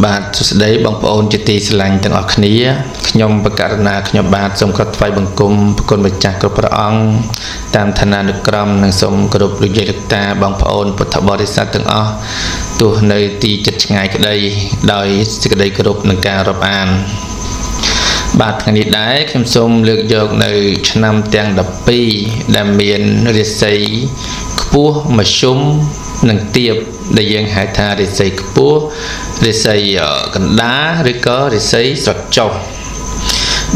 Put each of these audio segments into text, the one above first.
បាទសួស្តីបងប្អូនជាទីស្រឡាញ់ទាំងអស់គ្នាខ្ញុំបកករណាខ្ញុំបាទសូមគោរពថ្វាយបង្គំប្រគុណម្ចាស់គ្រប់ព្រះអង្គតាមឋានានុក្រមនិងសូមគោរពលោកយាយលោកតាបងប្អូនពុទ្ធបរិស័ទទាំងអស់ទោះនៅទីជិតឆ្ងាយក្តីដោយសេចក្តីគោរពនិងការរាប់អានបាទថ្ងៃនេះដែរខ្ញុំសូមលើកយកនៅឆ្នាំទាំង12ដែលមានរាសីខ្ពស់មធ្យមនិងទាបដែលយើងហៅថារាសីខ្ពស់រាសីកណ្ដាលឬក៏រាសីស្រកចុះ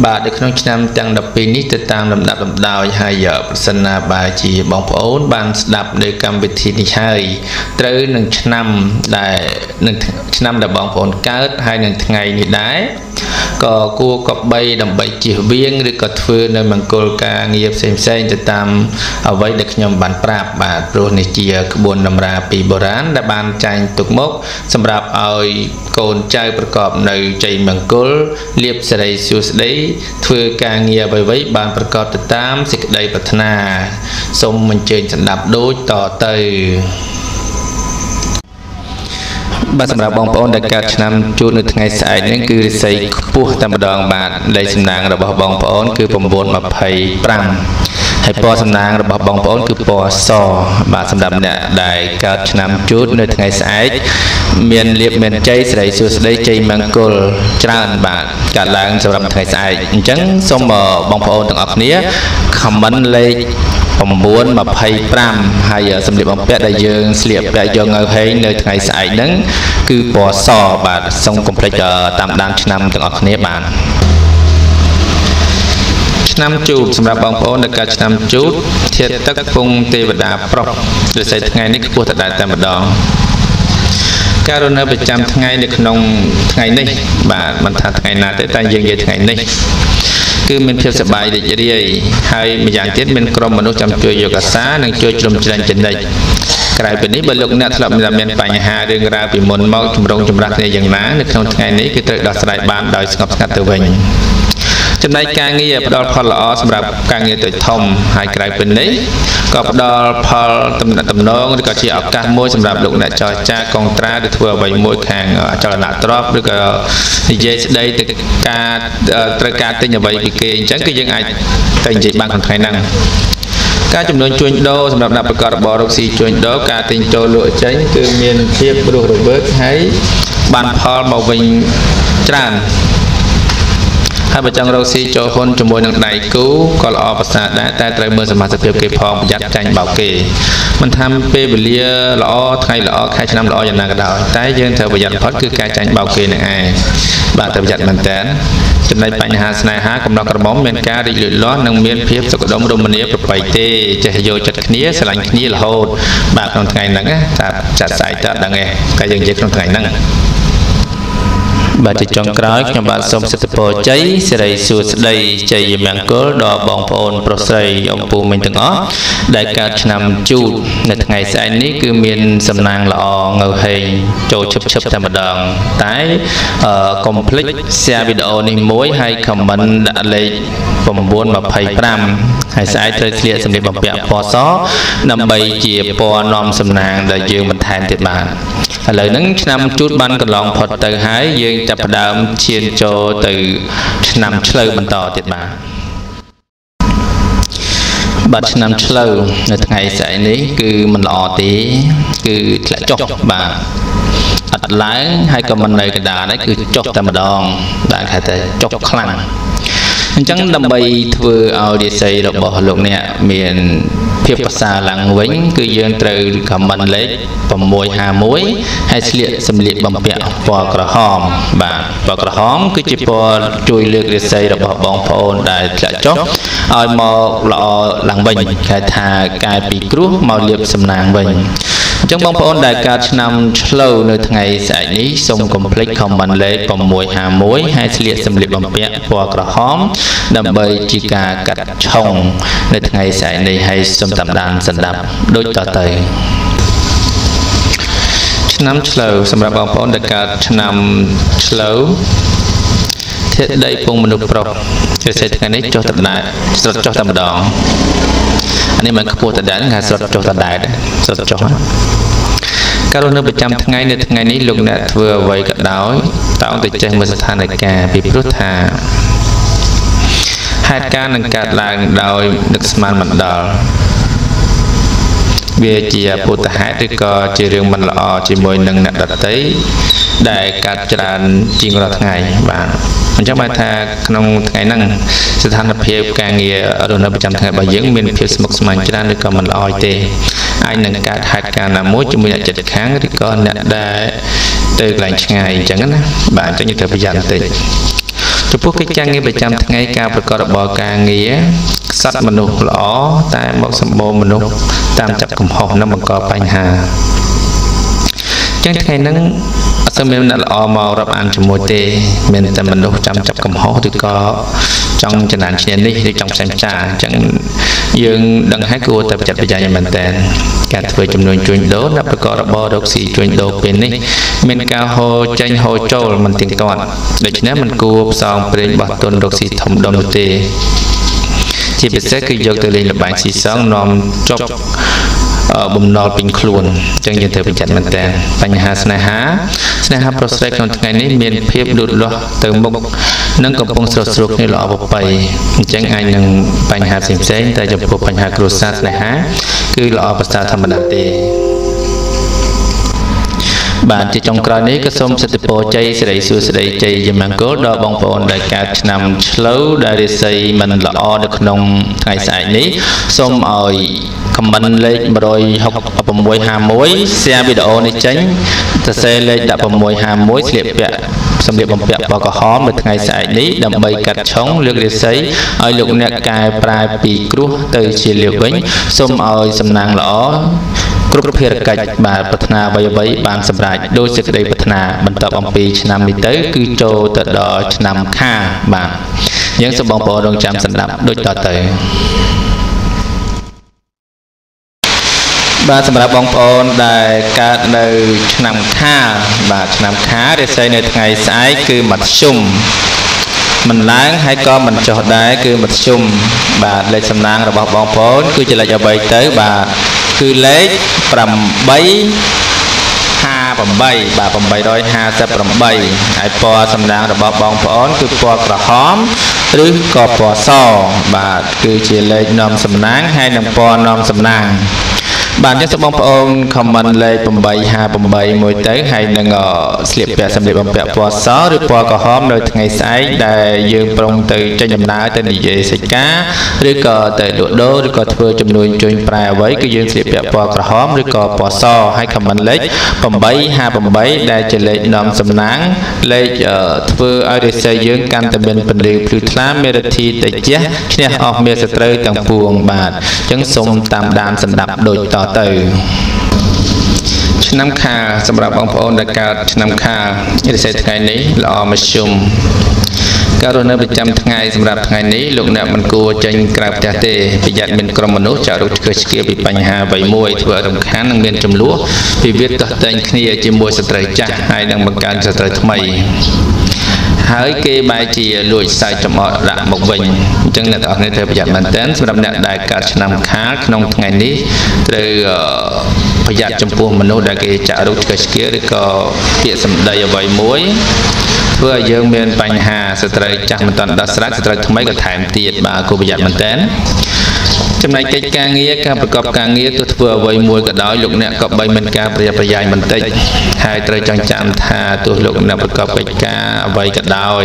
បាទនៅក្នុងឆ្នាំទាំង12នេះទៅតាមលំដាប់លំដោយហើយប្រសិនណាបើជាបងប្អូនបានស្ដាប់នៅកម្មវិធីនេះហើយត្រូវនឹងឆ្នាំដែលបងប្អូនកើតហើយនឹងថ្ងៃនេះដែរក៏គួរកបីដើម្បីជៀសវាងឬក៏ធ្វើនៅមង្គលការងារផ្សេងទៅតាមអ្វីដែលខ្ញុំបានប្រាប់បាទព្រោះនេះជាក្បួនតម្រាពីបុរាណដែលបានចែងទុកមកសម្រាប់ឲ្យកូនចៅប្រកបនៅជ័យមង្គលលាភសិរីសួស្តីធ្វើការងារអ្វីៗបានប្រកបទៅតាមសេចក្តីប្រាថ្នាសូមអញ្ជើញស្ដាប់ដូចតទៅបាទសម្រាប់បងប្អូនដែលកើតឆ្នាំជួននៅថ្ងៃស្អែកនេះគឺរាសីខ្ពស់តែម្ដងបាទលេខសំណាងរបស់បងប្អូនគឺ925ហើយពណ៌សំណាងរបស់បងប្អូនគឺពណ៌សបាទសម្រាប់អ្នកដែលកើតឆ្នាំជួននៅថ្ងៃស្អែកមានលាភមានជ័យសិរីសួស្តីជ័យមង្គលច្រើនបាទកើតឡើងសម្រាប់ថ្ងៃស្អែកអញ្ចឹងសូមបងប្អូនទាំងអស់គ្នា comment លេខ925ហើយសម្លៀកបំពាក់ដែលយើងស្លៀកពាក់យកនៅហេងនៅថ្ងៃស្អែកហ្នឹងគឺពណ៌សបាទសូមកុំភ្លេចតាមដានឆ្នាំទាំងអស់គ្នាបាទឆ្នាំជូតសម្រាប់បងប្អូនដែលកើតឆ្នាំជូតធាតុទឹកពងទេវតាប្រុសរាសីថ្ងៃនេះខ្ពស់តែម្ដងការរស់នៅប្រចាំថ្ងៃនៅក្នុងថ្ងៃនេះបាទមិនថាថ្ងៃណាទេតែយើងនិយាយថ្ងៃនេះគឺមានភាពសប្បាយរីករាយហើយម្យ៉ាងទៀតមានក្រុមមនុស្សចាំជួយយកអាសានិងជួយជ្រោមជ្រែងចំណិចក្រៅពីនេះបើលោកអ្នកធ្លាប់មានបញ្ហារឿងរ៉ាវពីមុនមកចម្រូងចម្រាសគ្នាយ៉ាងណានៅក្នុងថ្ងៃនេះគឺត្រូវដោះស្រាយបានដោយស្ងប់ស្ងាត់ទៅវិញចំណែកការងារផ្ដល់ផលល្អសម្រាប់ការងារតូចធំហើយក្រៅពីនេះក៏ផ្ដល់ផលទំនាក់ទំនងឬក៏ជាឱកាសមួយសម្រាប់លោកអ្នកចរចាកងត្រាឬធ្វើអ្វីមួយខាងអចលនទ្រព្យឬក៏និយាយស្ដីទៅការត្រូវការទិញអ្វីពីគេអញ្ចឹងគឺយើងអាចទៅនិយាយបានក្នុងថ្ងៃហ្នឹងការចំនួនជួញដូរសម្រាប់អ្នកប្រកបរបររកស៊ីជួញដូរការទិញចូលលក់ចេញគឺមានភាពរស់រវើកហើយបានផលមកវិញច្រើនហើយបើចង់រកស៊ីចូលហ៊ុនជាមួយនឹងដៃគូក៏ល្អប្រសើរដែរតែត្រូវមើលសមាជិកគេផងប្រយ័ត្នចាញ់បោកគេមិនថាពេលវេលាល្អថ្ងៃល្អខែឆ្នាំល្អយ៉ាងណាក៏ដោយតែយើងត្រូវប្រយ័ត្នបំផុតគឺការចាញ់បោកគេនឹងឯងបាទត្រូវប្រយ័ត្នមែនតើចំណែកបញ្ហាស្នេហាកំណត់ក្រមុំមានការរីកលូតលាស់និងមានភាពសុខដុមរមនាប្រពៃទេចេះយកចិត្តគ្នាស្រឡាញ់គ្នារហូតបាទក្នុងថ្ងៃហ្នឹងតែចាត់ស្អែកតើដឹងទេតែយើងនិយាយក្នុងថ្ងៃហ្នឹងបាទជាចុងក្រោយខ្ញុំបាទសូមសិទ្ធិពរជ័យសិរីសួស្តីជ័យមង្គលដល់បងប្អូនប្រុសស្រីអំពូមិញទាំងអស់ដែលកើតឆ្នាំជូតនៅថ្ងៃស្អែកនេះគឺមានសំណាងល្អងើហេងចូលឈឹបតែម្ដងតែកុំភ្លេច share វីដេអូនេះមួយហើយ comment ដាក់លេខ925ហើយស្អែកត្រូវស្លៀកសម្លៀកបំពាក់ពណ៌សដើម្បីជាពណ៌នាំសំណាងដែលយើងបន្ថែមទៀតបាទឥឡូវហ្នឹងឆ្នាំជូតបានកន្លងផុតទៅហើយយើងចាប់ផ្ដើមឈានចូលទៅឆ្នាំឆ្លូវបន្តទៀតបាទឆ្នាំឆ្លូវនៅថ្ងៃស្អែកនេះគឺមិនល្អទេគឺធ្លាក់ចុះបាទអត់ឡើងហើយក៏មិននៅកណ្ដាលដែរគឺចុះតែម្ដងបាទគេថាចុះខ្លាំងអញ្ចឹងដើម្បីធ្វើឲ្យរាសីរបស់លោកអ្នកមានភាពប្រសើរឡើងវិញគឺយើងត្រូវ comment លេខ651ហើយស្លៀកសម្លៀកបំពាក់ពណ៌ក្រហមបាទពណ៌ក្រហមគឺជាពណ៌ជួយលើករាសីរបស់បងប្អូនដែលធ្លាក់ចុះឲ្យមកល្អឡើងវិញគេថាកែពីគ្រោះមកលាភសំណាងវិញអញ្ចឹងបងប្អូនដែលកើតឆ្នាំឆ្លូវនៅថ្ងៃស្អែកនេះសូមកុំភ្លេច comment លេខ651ហើយស្លៀកសម្លៀកបំពាក់ពណ៌ក្រហមដើម្បីជាការកាត់ឆុងនៅថ្ងៃស្អែកនេះហើយសូមតាមដានស្ដាប់ដូចតទៅឆ្នាំឆ្លូវសម្រាប់បងប្អូនដែលកើតឆ្នាំឆ្លូវធាតុដីពងមនុស្សប្រុសជាសេចថ្ងៃនេះចុះតដែរស្រត់ចុះតែម្ដងអានេះមិនខ្ពស់តដែរគេស្រត់ចុះតដែរស្រត់ចុះ ការរស់នៅប្រចាំថ្ងៃនៅថ្ងៃនេះលោកអ្នកធ្វើអ្វីក៏ដោយតើទៅចេះមើលស្ថានភាពពីព្រោះថាហេតុការណ៍នឹងកើតឡើងដោយនឹកស្មានមិនដល់វាជាពុទ្ធហេតុឬក៏ជារឿងមិនល្អជាមួយនឹងអ្នកដទៃដែលកើតច្រើនជាងរាល់ថ្ងៃបាទអញ្ចឹងបានថាក្នុងថ្ងៃហ្នឹងស្ថានភាពការងាររស់នៅប្រចាំថ្ងៃរបស់យើងមានភាពស្មុគស្មាញច្រើនឬក៏មិនល្អទេអាចនឹងកើតហេតុការណ៍ណាមួយជាមួយអ្នកជិតខាងឬក៏អ្នកដែលទៅកន្លែងឆ្ងាយអញ្ចឹងណាបាទអញ្ចឹងយើងត្រូវប្រយ័ត្នបន្តិចចំពោះកិច្ចការងារប្រចាំថ្ងៃការប្រកបរបរការងារខ្សត់មនុស្សល្អតែមកសម្បូរមនុស្សតាមចាប់កំហុសនិងបង្កបញ្ហាចឹងថ្ងៃហ្នឹងអត់សូវមានអ្នកល្អមករាប់អានជាមួយទេមានតែមនុស្សចាំចាប់កំហុសឬក៏ចង់ចំណានឈ្នានេះឬចង់ផ្សេងផ្សាអញ្ចឹងយើងដឹងហើយគួរតែប្រយ័ត្នប្រយែងមែនតើការធ្វើចំនួនជួញដូរអ្នកប្រកបរបររកស៊ីជួញដូរពេលនេះមានការហូរចេញហូរចូលមិនទៀងទាត់ដូច្នេះមិនគួរផ្សងព្រេងបោះទុនរកស៊ីធំដុំនោះទេជាពិសេសគឺយកទៅលេងល្បែងស៊ីសងនាំចប់បំណុលពេញខ្លួនអញ្ចឹងយើងត្រូវប្រយ័ត្នមែនតើបញ្ហាស្នេហាប្រុសស្រីក្នុងថ្ងៃនេះមានភាពលូតលាស់ទៅមុខនិងកំពុងស្រស់ស្រួលគ្នាល្អប្រពៃអញ្ចឹងអាចនឹងបញ្ហាផ្សេងតែចំពោះបញ្ហាគ្រួសារស្នេហាគឺល្អប្រសើរធម្មតាទេបាទជាចុងក្រោយនេះក៏សូមសិទ្ធិពរជ័យសិរីសួស្តីជ័យមង្គលដល់បងប្អូនដែលកើតឆ្នាំឆ្លូវដែលរាសីមិនល្អនៅក្នុងថ្ងៃស្អែកនេះសូមឲ្យខមមិនលេខ16651 share វីដេអូនេះចេញសរសេរលេខ1651ស្លៀកពាក់សម្លៀកបំពាក់ពណ៌ក្រហមនៅថ្ងៃស្អែកនេះដើម្បីកាត់ឆុងលើករាសីឲ្យលោកអ្នកកែប្រែពីគ្រោះទៅជាលាភវិញសូមឲ្យសំណាងល្អគ្រប់ភារកិច្ចបាទប្រាថ្នាអ្វីបានសម្រេចដោយសេចក្តីប្រាថ្នាបន្តអំពីឆ្នាំនេះទៅគឺចូលទៅដល់ឆ្នាំខាបាទយើងសូមបងប្អូនរងចាំស្ដាប់ដូចតទៅបាទសម្រាប់បងប្អូនដែលកើតនៅឆ្នាំខាបាទឆ្នាំខារាសីនៅថ្ងៃស្អែកគឺមធ្យមមិនឡើងហើយក៏មិនចុះដែរគឺមធ្យមបាទលេខសំណាងរបស់បងប្អូនគឺជាលេខអ្វីទៅបាទគឺលេខ858បាទ858ហើយពណ៌សំណាងរបស់បងប្អូនគឺពណ៌ក្រហមឬក៏ពណ៌សបាទគឺជាលេខនាំសំណាងហើយនិងពណ៌នាំសំណាងបាទចឹងសូមបងប្អូនខមមិនលេខ858មួយទៅហើយនឹងស្លៀកពាក់សម្លៀកបំពាក់ពណ៌សឬពណ៌ក្រហមនៅថ្ងៃស្អែកដែលយើងប្រុងទៅចេញដំណើរទៅនិយាយសិកាឬក៏ទៅលក់ដូរឬក៏ធ្វើចំនួនជួញប្រែអ្វីគឺយើងស្លៀកពាក់ពណ៌ក្រហមឬក៏ពណ៌សហើយខមមិនលេខ858ដែលជាលេខនាំសំណាងលេខធ្វើឲ្យរាសីយើងកាន់តែមានពន្លឺភ្លឺថ្លាមេរធីតិចឈ្នះអស់មេសត្រូវទាំងពួងបាទចឹងសូមតាមដានស្ដាប់ដូចតទៅឆ្នាំខាលសម្រាប់បងប្អូនដែលកើតឆ្នាំខាលរាសីថ្ងៃនេះល្អមធ្យមការរស់នៅប្រចាំថ្ងៃសម្រាប់ថ្ងៃនេះលោកអ្នកមិនគួរចេញក្រៅផ្ទះទេប្រយ័ត្នមានក្រុមមនុស្សចាក់រុកឆ្កឹះឆ្កៀពីបញ្ហាអ្វីមួយធ្វើឲ្យរំខាននិងមានចំនួនវិវាទទាស់តែងគ្នាជាមួយស្ត្រីចាស់ហើយនឹងបង្កើនស្ត្រីថ្មីហើយគេបែរជាលួចសាយចំអកដាក់មកវិញអញ្ចឹងអ្នកទាំងអស់គ្នាត្រូវប្រយ័ត្នមែនទែនសម្រាប់អ្នកដែលកើតឆ្នាំខាលក្នុងថ្ងៃនេះត្រូវប្រយ័ត្នចំពោះមនុស្សដែលគេចាក់រុកឆ្កឹះឆ្កៀឬក៏ពាក្យសម្ដីអ្វីមួយធ្វើឲ្យយើងមានបញ្ហាស្ត្រីចាស់មិនទាន់ដោះស្រាយស្ត្រីថ្មីក៏ថែមទៀតបាទគួរប្រយ័ត្នមែនទែនចំណែកកិច្ចការងារការប្រកបការងារទោះធ្វើអ្វីមួយក៏ដោយលោកអ្នកក៏បីមានការប្រយ័ត្នប្រយែងបន្តិចហើយត្រូវចងចាំថាទោះលោកអ្នកប្រកបកិច្ចការអ្វីក៏ដោយ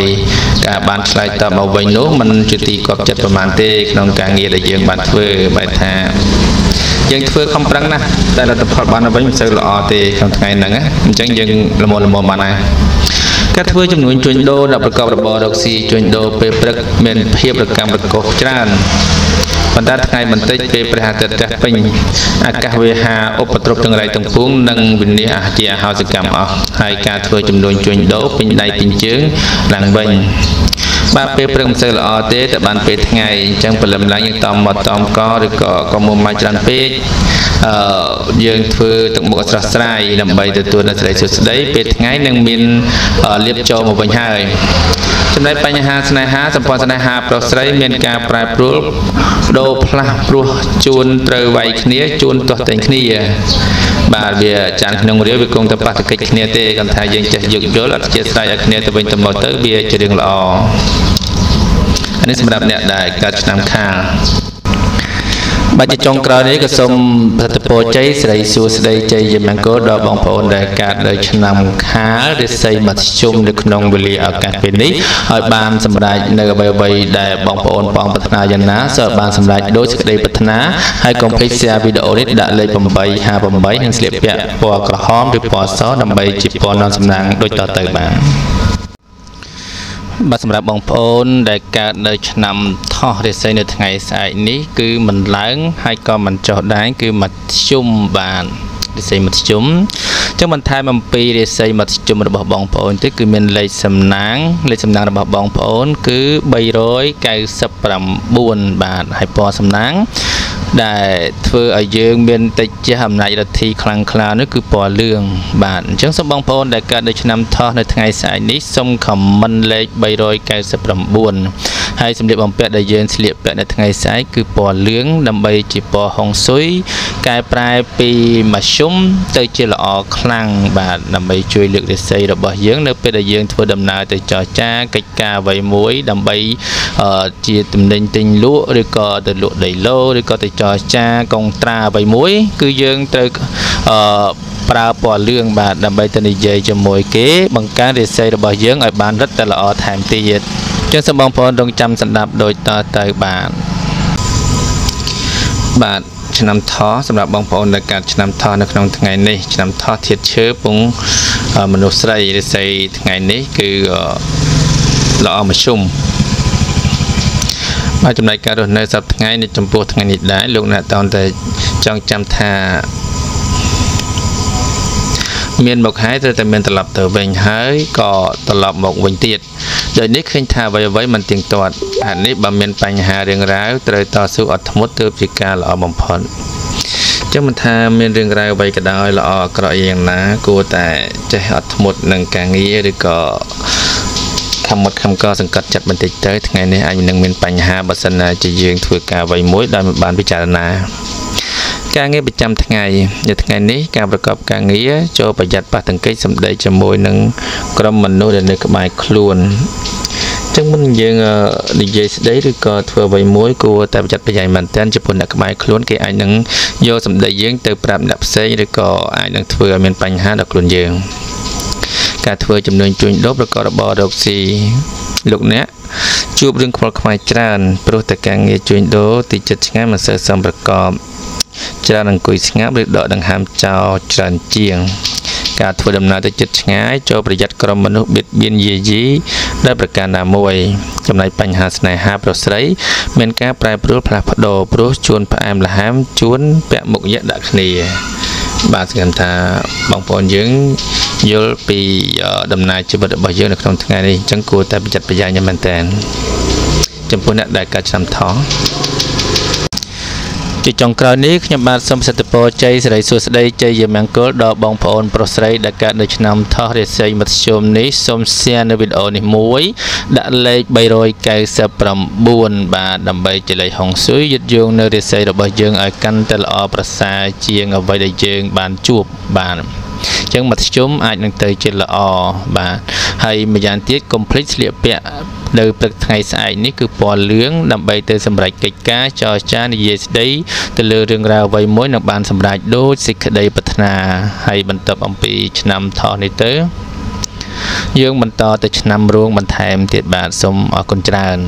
ការបានឆ្លើយតបមកវិញនោះមិនជាទីគាប់ចិត្តប្រមាណទេក្នុងការងារដែលយើងបានធ្វើបែរថាយើងធ្វើខំប្រឹងណាស់តែលទ្ធផលបានវិញមិនសូវល្អទេក្នុងថ្ងៃហ្នឹងអញ្ចឹងយើងល្មមបានហើយការធ្វើចំនួនជួញដូរអ្នកប្រកបរបររកស៊ីជួញដូរពេលព្រឹកមានភាពរកម្មរកុសច្រើនប៉ុន្តែថ្ងៃបន្តិចពេលព្រះអាទិត្យពេញអាកាសវាហាឧបទ្រពទាំងរៃទាំងពួងនិងវិនិច្ឆ័យជាអហោសកម្មអស់ហើយការធ្វើចំនួនជួញដូរពេញដៃពេញជើងឡើងវិញបាទពេលព្រឹកមិនសូវល្អទេតែបានពេលថ្ងៃអញ្ចឹងព្រលឹមឡើងយើងតំមកតំកឬក៏មុំមកច្រើនពេកយើងធ្វើទឹកមុខស្រស់ស្រាយដើម្បីទទួលនូវសេចក្តីសុខស្តីពេលថ្ងៃនឹងមានលៀបចូលមកវិញហើយ ចំណែកបញ្ហាស្នេហាសម្ព័ន្ធស្នេហាប្រុសស្រីមានការប្រែប្រួលដូរផ្លាស់ព្រោះជួនត្រូវវាយគ្នាជួនទាស់តែងគ្នាបាទវាចានក្នុងរាវវាគង់តែបាតុកិច្ចគ្នាទេគាត់ថាយើងចេះយោគយល់អត់ជាស្រ័យឲ្យគ្នាទៅវិញទៅមកទៅវាជារឿងល្អអានេះសម្រាប់អ្នកដែលកើតឆ្នាំខាលបាទជាចុងក្រោយនេះក៏សូមប្រតិពោជ័យសិរីសួស្តីជ័យយមង្គលដល់បងប្អូនដែលកើតនៅឆ្នាំខាលរិស័យមធ្យមនៅក្នុងវេលាឱកាសពេលនេះឲ្យបានសម្រេចនៅអ្វីៗដែលបងប្អូនបងប្រាថ្នាយ៉ាងណាសូមបានសម្រេចដោយសេចក្តីប្រាថ្នាហើយកុំភ្លេច share វីដេអូនេះដាក់លេខ858និងស្លៀកពាក់ពណ៌ក្រហមឬពណ៌សដើម្បីជាពណ៌នាំសំណាងដូចតទៅបានបាទសម្រាប់បងប្អូនដែលកើតនៅឆ្នាំថោះរាសីនៅថ្ងៃស្អែកនេះគឺមិនឡើងហើយក៏មិនចុះដែរគឺមធ្យមបានរាសីមធ្យមចឹងបន្ថែមអំពីរាសីមធ្យមរបស់បងប្អូនទៀតគឺមានលេខសំណាងរបស់បងប្អូនគឺ399បាទហើយពណ៌សំណាងដែលធ្វើឲ្យយើងមានតិចជាអំណាចរដ្ឋីខ្លាំងក្លានោះគឺពណ៌លឿងបាទអញ្ចឹងសូមបងប្អូនដែលកើតនៅឆ្នាំថោះនៅថ្ងៃស្អែកនេះសូមខមមិនលេខ399ហើយសម្លៀកបំពាក់ដែលយើងស្លៀកពាក់នៅថ្ងៃស្អែកគឺពណ៌លឿងដើម្បីជាពណ៌ហុងស៊ុយកែប្រែពីមធ្យមទៅជាល្អខ្លាំងបាទដើម្បីជួយលើករាសីរបស់យើងនៅពេលដែលយើងធ្វើដំណើរទៅចរចាកិច្ចការអ្វីមួយដើម្បីជាទំនិញទិញលក់ឬក៏ទៅលក់ដីឡូឬក៏ទៅចរចាកុងត្រាអ្វីមួយគឺយើងត្រូវប្រើពណ៌លឿងបាទដើម្បីទៅនិយាយជាមួយគេបង្កើនរាសីរបស់យើងឲ្យបានរឹតតែល្អថែមទៀតចឹងសូមបងប្អូនរងចាំស្ដាប់ដូចតទៅបាទឆ្នាំថោះសម្រាប់បងប្អូនដែលកើតឆ្នាំថោះនៅក្នុងថ្ងៃនេះឆ្នាំថោះធាតុឈើពងមនុស្សស្រីរាសីថ្ងៃនេះគឺល្អមធ្យមបាទចំណែកការរស់នៅសប្តាហ៍ថ្ងៃនេះចំពោះថ្ងៃនេះដែរលោកអ្នកតើតែចង់ចាំថាមានមកហើយត្រូវតែមានត្រឡប់ទៅវិញហើយក៏ត្រឡប់មកវិញទៀតដោយនេះឃើញថាអ្វីៗមិនទៀងទាត់អានេះបើមានបញ្ហារឿងរ៉ាវត្រូវតស៊ូអត់ធ្មត់ទើបជាការល្អបំផុតចឹងមិនថាមានរឿងរ៉ាវអ្វីក៏ដោយល្អអាក្រក់យ៉ាងណាគួរតែចេះអត់ធ្មត់នឹងការងារឬក៏ខំមុតខំកសង្កត់ចិត្តបន្តិចទៅថ្ងៃនេះអាចនឹងមានបញ្ហាបើសិនណាជាយើងធ្វើការអ្វីមួយដោយមិនបានពិចារណាការងារប្រចាំថ្ងៃនៅថ្ងៃនេះការប្រកបការងារចូលប្រយ័ត្នប៉ះទង្គិចសម្ដីជាមួយនឹងក្រុមមនុស្សដែលនៅក្បែរខ្លួនចឹងមុនយើងនិយាយស្ដីឬក៏ធ្វើអ្វីមួយគួរតែប្រយ័ត្នប្រយែងមែនទែនចំពោះអ្នកក្បែរខ្លួនគេអាចនឹងយកសម្ដីយើងទៅប្រាប់អ្នកផ្សេងឬក៏អាចនឹងធ្វើឲ្យមានបញ្ហាដល់ខ្លួនយើងការធ្វើចំនួនជួញដូរប្រកបរបររកស៊ីលោកអ្នកជួបរឿងខ្វល់ខ្វាយច្រើនព្រោះតែការងារជួញដូរទីចិត្តឆ្ងាយមិនសូវសមប្រកបច្រើនអង្គុយស្ងាត់ឬដកដង្ហើមចោលច្រើនជាងការធ្វើដំណើរទៅជិតឆ្ងាយចូលប្រយ័ត្នក្រុមមនុស្សបៀតបៀនយាយីដោយប្រការណាមួយចំណែកបញ្ហាស្នេហាប្រុសស្រីមានការប្រែប្រួលផ្លាស់ប្ដូរព្រោះជួនផ្អែមល្ហែមជួនពាក់មុខយៈដាក់គ្នាបាទស្គាល់ថាបងប្អូនយើងយល់ពីដំណើរជីវិតរបស់យើងនៅក្នុងថ្ងៃនេះអញ្ចឹងគួរតែប្រយ័ត្នប្រយែងមែនតើចំពោះអ្នកដែលកើតឆ្នាំថោះជាចុងក្រោយនេះខ្ញុំបាទសូមប្រសិទ្ធពរជ័យសិរីសួស្តីជ័យមង្គលដល់បងប្អូនប្រុសស្រីដែលកើតនៅឆ្នាំថោះរាសីមធ្យមនេះសូម share នៅវីដេអូនេះមួយដាក់លេខ399បាទដើម្បីជាលេខហុងស៊ុយយឹតយោងនៅរាសីរបស់យើងឲ្យកាន់តែល្អប្រសើរជាងអ្វីដែលយើងបានជួបបាទអញ្ចឹងមធ្យមអាចនឹងទៅជាល្អបាទហើយម្យ៉ាងទៀតកុំភ្លេចស្លៀកពាក់នៅព្រឹកថ្ងៃស្អែកនេះគឺពណ៌លឿងដើម្បីទៅសម្រេចកិច្ចការចរចានិយាយស្ដីទៅលើរឿងរ៉ាវអ្វីមួយនឹងបានសម្រេចដូចសេចក្តីប្រាថ្នាហើយបន្ទាប់អំពីឆ្នាំថោះនេះទៅយើងបន្តទៅឆ្នាំរោងបន្ថែមទៀតបាទសូមអរគុណច្រើន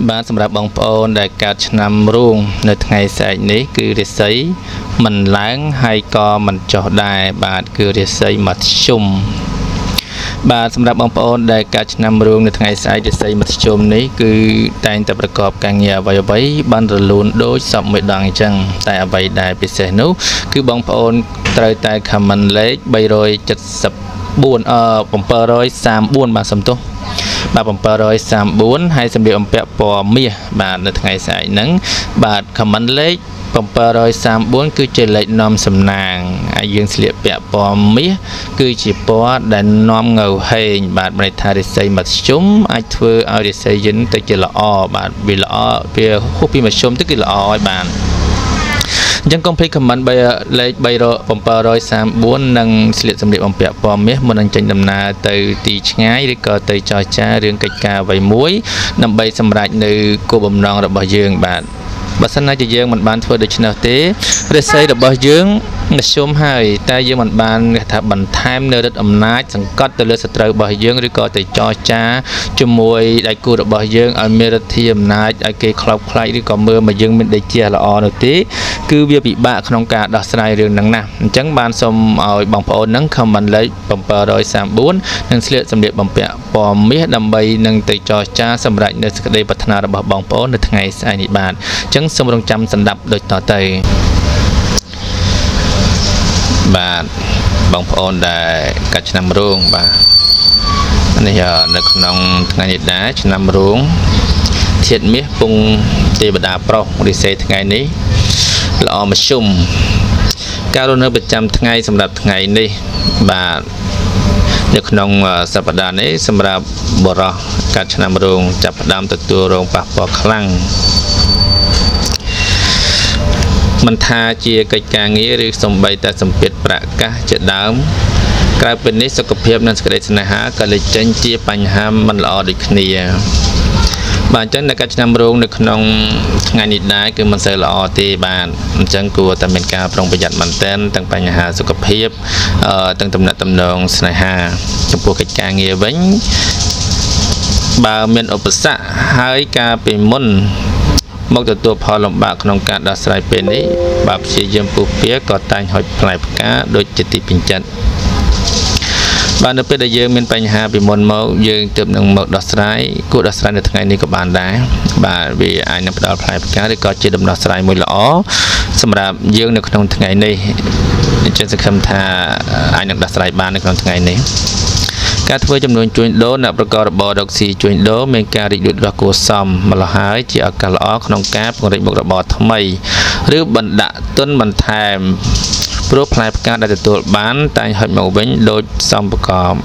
បាទសម្រាប់បងប្អូនដែលកើតឆ្នាំរោងនៅថ្ងៃស្អែកនេះគឺរាសីមិនឡើងហើយក៏មិនចុះដែរបាទគឺរាសីមធ្យមបាទសម្រាប់បងប្អូនដែលកើតឆ្នាំរោងនៅថ្ងៃស្អែករាសីមធ្យមនេះគឺតែងតែប្រកបការងារអ្វីៗបានរលូនដូចសពមួយដងអញ្ចឹងតែអ្វីដែលពិសេសនោះគឺបងប្អូនត្រូវតែ comment លេខ374 734បាទសំទោសបាទ734ហើយសម្លៀកបំពាក់ពណ៌មាសបាទនៅថ្ងៃស្អែកហ្នឹងបាទ comment លេខ734គឺជាលេខនាំសំណាងឯ យើងស្លៀកពាក់ពណ៌មាសគឺជាពណ៌ដែលនាំងើហេងបាទមានន័យថារាសីមធ្យមអាចធ្វើឲ្យរាសីយើងទៅជាល្អបាទវាល្អវាហួសពីមធ្យមទៅគឺល្អហើយបាទអញ្ចឹងកុំភ្លេចខមមិនលេខ734និងស្លៀកសម្លៀកបំពាក់ពណ៌មាសមុននឹងចេញដំណើរទៅទីឆ្ងាយឬក៏ទៅចរចារឿងកិច្ចការអ្វីមួយដើម្បីសម្រេចនៅគោលបំណងរបស់យើងបាទបើសិនណាជាយើងមិនបានធ្វើដូច្នោះទេរាសីរបស់យើងមធ្យមហើយតែយើងមិនបានថាបន្ថែមនៅឫទ្ធិអំណាចសង្កត់ទៅលើសត្រូវរបស់យើងឬក៏ទៅចរចាជាមួយដៃគូរបស់យើងឲ្យមានឫទ្ធិអំណាចឲ្យគេខ្លោបខ្លាចឬក៏មើលមកយើងមានដេកជាល្អនោះទេគឺវាពិបាកក្នុងការដោះស្រាយរឿងហ្នឹងណាស់អញ្ចឹងបានសូមឲ្យបងប្អូនហ្នឹងខមមិនលេខ734និងស្លៀកសម្លៀកបំពាក់ពណ៌មាសដើម្បីនឹងទៅចរចាសម្រាប់នៅសេចក្តីប្រាថ្នារបស់បងប្អូននៅថ្ងៃស្អែកនេះបាទអញ្ចឹងសូមរងចាំស្ដាប់ដូចតទៅបាទបងប្អូនដែលកាត់ឆ្នាំរោងបាទនេះនៅក្នុងថ្ងៃនេះដែរឆ្នាំរោងធាតុមាសពងទេវតាប្រុសរិស័យថ្ងៃនេះល្អមធ្យមការរស់នៅប្រចាំថ្ងៃសម្រាប់ថ្ងៃនេះបាទនៅក្នុងសប្តាហ៍នេះសម្រាប់បរិះកាត់ឆ្នាំរោងចាប់ផ្ដើមទទួលរងប៉ះពាល់ខ្លាំងមិនថាជាកិច្ចការងារឬសំបីតែសម្ពាធប្រកាសជាដើមក្រៅពីនេះសុខភាពនិងសេចក្តីស្នេហាក៏លេចចេញជាបញ្ហាមិនល្អដូចគ្នាបាទអញ្ចឹងនៅកាត់ឆ្នាំរោងនៅក្នុងថ្ងៃនេះដែរគឺមិនសូវល្អទេបាទអញ្ចឹងគួរតែមានការប្រុងប្រយ័ត្នមែនទែនទាំងបញ្ហាសុខភាពទាំងទំនាក់ទំនងស្នេហាចំពោះកិច្ចការងារវិញបើមានឧបសគ្គហើយការពីមុនមកទទួលផលលំបាកក្នុងការដោះស្រាយពេលនេះបើព្យាយាមពុះពៀក៏តែងហុចផ្លែផ្កាដូចជាទីពេញចិត្តបាទនៅពេលដែលយើងមានបញ្ហាពីមុនមកយើងទើបនឹងមកដោះស្រាយគួរដោះស្រាយនៅថ្ងៃនេះក៏បានដែរបាទវាអាចនឹងផ្ដល់ផ្លែផ្កាឬក៏ជាដំណោះស្រាយមួយល្អសម្រាប់យើងនៅក្នុងថ្ងៃនេះអញ្ចឹងសង្ឃឹមថាអាចនឹងដោះស្រាយបាននៅក្នុងថ្ងៃនេះការធ្វើចំនួនជួញដូរអ្នកប្រកបរបររកស៊ីជួញដូរមានការរីកលូតលាស់គួរសមម្ល៉េះហើយជាឱកាសល្អក្នុងការពង្រីកមុខរបរថ្មីឬបណ្ដាក់ទុនបន្ថែមព្រោះផ្លែផ្កាដែលទទួលបានតែងហុចមកវិញដូចសមប្រកប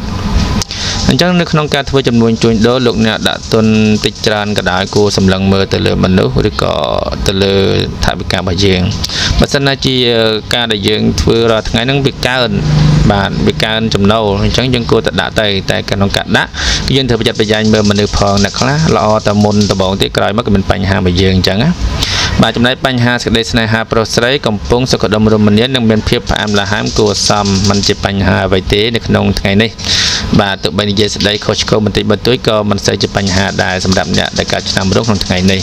អញ្ចឹងនៅក្នុងការធ្វើចំនួនជួញដូរលោកអ្នកដាក់ទុនតិចច្រើនក៏ដោយគួរសម្លឹងមើលទៅលើមនុស្សឬក៏ទៅលើថវិការបស់យើងបើសិនណាជាការដែលយើងធ្វើរាល់ថ្ងៃហ្នឹងវាកើនបាទវាកើនចំណូលអញ្ចឹងយើងគួរតែដាក់ទៅតែក្នុងការដាក់យើងត្រូវប្រយ័ត្នប្រយែងមើលមនុស្សផងអ្នកខ្លះល្អតែមុនដំបូងទៀតក្រោយមកក៏មានបញ្ហារបស់យើងអញ្ចឹងណាបាទចំណែកបញ្ហាសេចក្តីស្នេហាប្រុសស្រីកំពុងសុខដុមរមនានិងមានភាពផ្អែមល្ហែមគួរសមមិនជាបញ្ហាអ្វីទេនៅក្នុងថ្ងៃនេះបាទទោះបីនិយាយស្ដីខុសឆ្គងបន្តិចបន្តួចក៏មិនសូវជាបញ្ហាដែរសម្រាប់អ្នកដែលកើតឆ្នាំរោងក្នុងថ្ងៃនេះ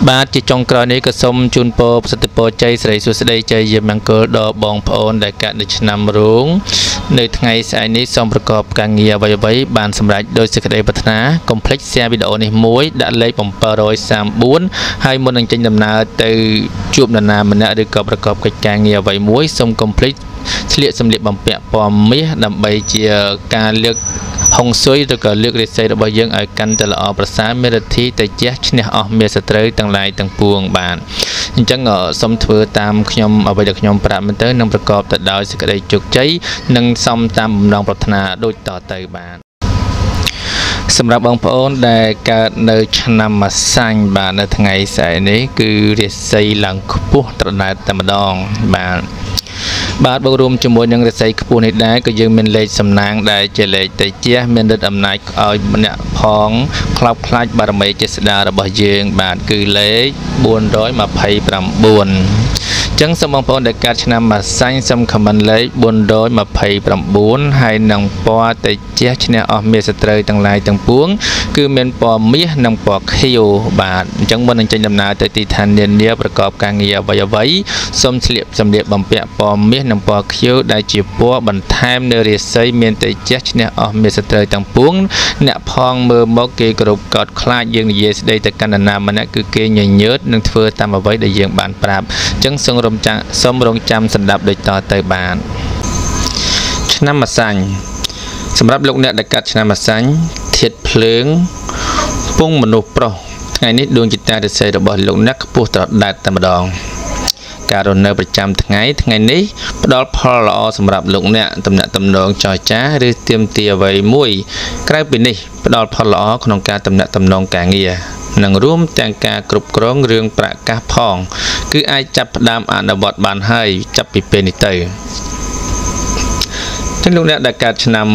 បាទជាចុងក្រោយនេះក៏សូមជូនពរប្រសិទ្ធពរជ័យសិរីសួស្តីជ័យយាមង្គលដល់បងប្អូនដែលកើតនៅឆ្នាំរោងនៅថ្ងៃស្អែកនេះសូមប្រកបការងារអ្វីៗបានសម្រេចដោយសេចក្តីប្រាថ្នាកុំភ្លេច share វីដេអូនេះមួយដាក់លេខ734ហើយមុននឹងចេញដំណើរទៅជួបនរណាម្នាក់ឬក៏ប្រកបកិច្ចការងារអ្វីមួយសូមកុំភ្លេចស្លៀកសម្លៀកបំពាក់ពណ៌មាសដើម្បីជាការលើកហុងស៊ុយឬក៏លើករាសីរបស់យើងឲ្យកាន់តែល្អប្រសើរមានរិទ្ធីទៅជះឈ្នះអស់មេសត្រូវទាំងឡាយទាំងពួងបាទអញ្ចឹងសូមធ្វើតាមខ្ញុំអ្វីដែលខ្ញុំប្រាប់មែនទៅនឹងប្រកបទៅដោយសេចក្តីជោគជ័យនិងសមតាមបំណងប្រាថ្នាដូចតទៅបាទសម្រាប់បងប្អូនដែលកើតនៅឆ្នាំម្សាញ់បាទនៅថ្ងៃស្អែកនេះគឺរាសីឡើងខ្ពស់ត្រដែតតែម្ដងបាទបូករួមជាមួយនឹងរាសីខ្ពស់នេះដែរក៏យើងមានលេខសំណាងដែលជាលេខតេជះមានឫទ្ធិអំណាចឲ្យម្នាក់ផងខ្លោបខ្លាចបារមីចេស្តារបស់យើងបាទគឺលេខ429ចឹងសូមបងប្អូនដែលកើតឆ្នាំម្សាញ់សូមខមមិនលេខ429ហើយនឹងពណ៌តេជះឈ្នះអស់មេសត្រូវទាំងឡាយទាំងពួងគឺមានពណ៌មាសនិងពណ៌ខៀវបាទអញ្ចឹងមុននឹងចេញដំណើរទៅទីឋាននានាប្រកបការងារអ្វីៗសូមស្លៀកសម្លៀកបំពាក់ពណ៌មាសនិងពណ៌ខៀវដែលជាពណ៌បន្ថែមនៅរាសីមានតេជះឈ្នះអស់មេសត្រូវទាំងពួងអ្នកផងមើលមកគេគោរពកោតខ្លាចយើងនិយាយស្ដីទៅកណ្ដាណាម្នាក់គឺគេញញើតនឹងធ្វើតាមអ្វីដែលយើងបានប្រាប់អញ្ចឹងសូមរងចាំស្ដាប់ដូចតទៅបានឆ្នាំម្សាញ់សម្រាប់លោកអ្នកដែលកាត់ឆ្នាំម្សាញ់ធាតុភ្លើងពងមនុស្សប្រុសថ្ងៃនេះដួងចិត្តរាសីរបស់លោកអ្នកខ្ពស់ត្រដែតតែម្ដង ការរស់នៅប្រចាំថ្ងៃនេះផ្ដល់ផលល្អសម្រាប់លោកអ្នកទំនាក់ទំនងចរចាឬទាមទារអ្វីមួយក្រៅពីនេះផ្ដល់ផលល្អក្នុងការទំនាក់ទំនងការងារនិងរួមទាំងការគ្រប់គ្រងរឿងប្រាក់កាសផងគឺអាចចាប់ផ្ដើមអនុវត្តបានហើយចាប់ពីពេលនេះទៅទាំងលោកអ្នកដែលកើតឆ្នាំ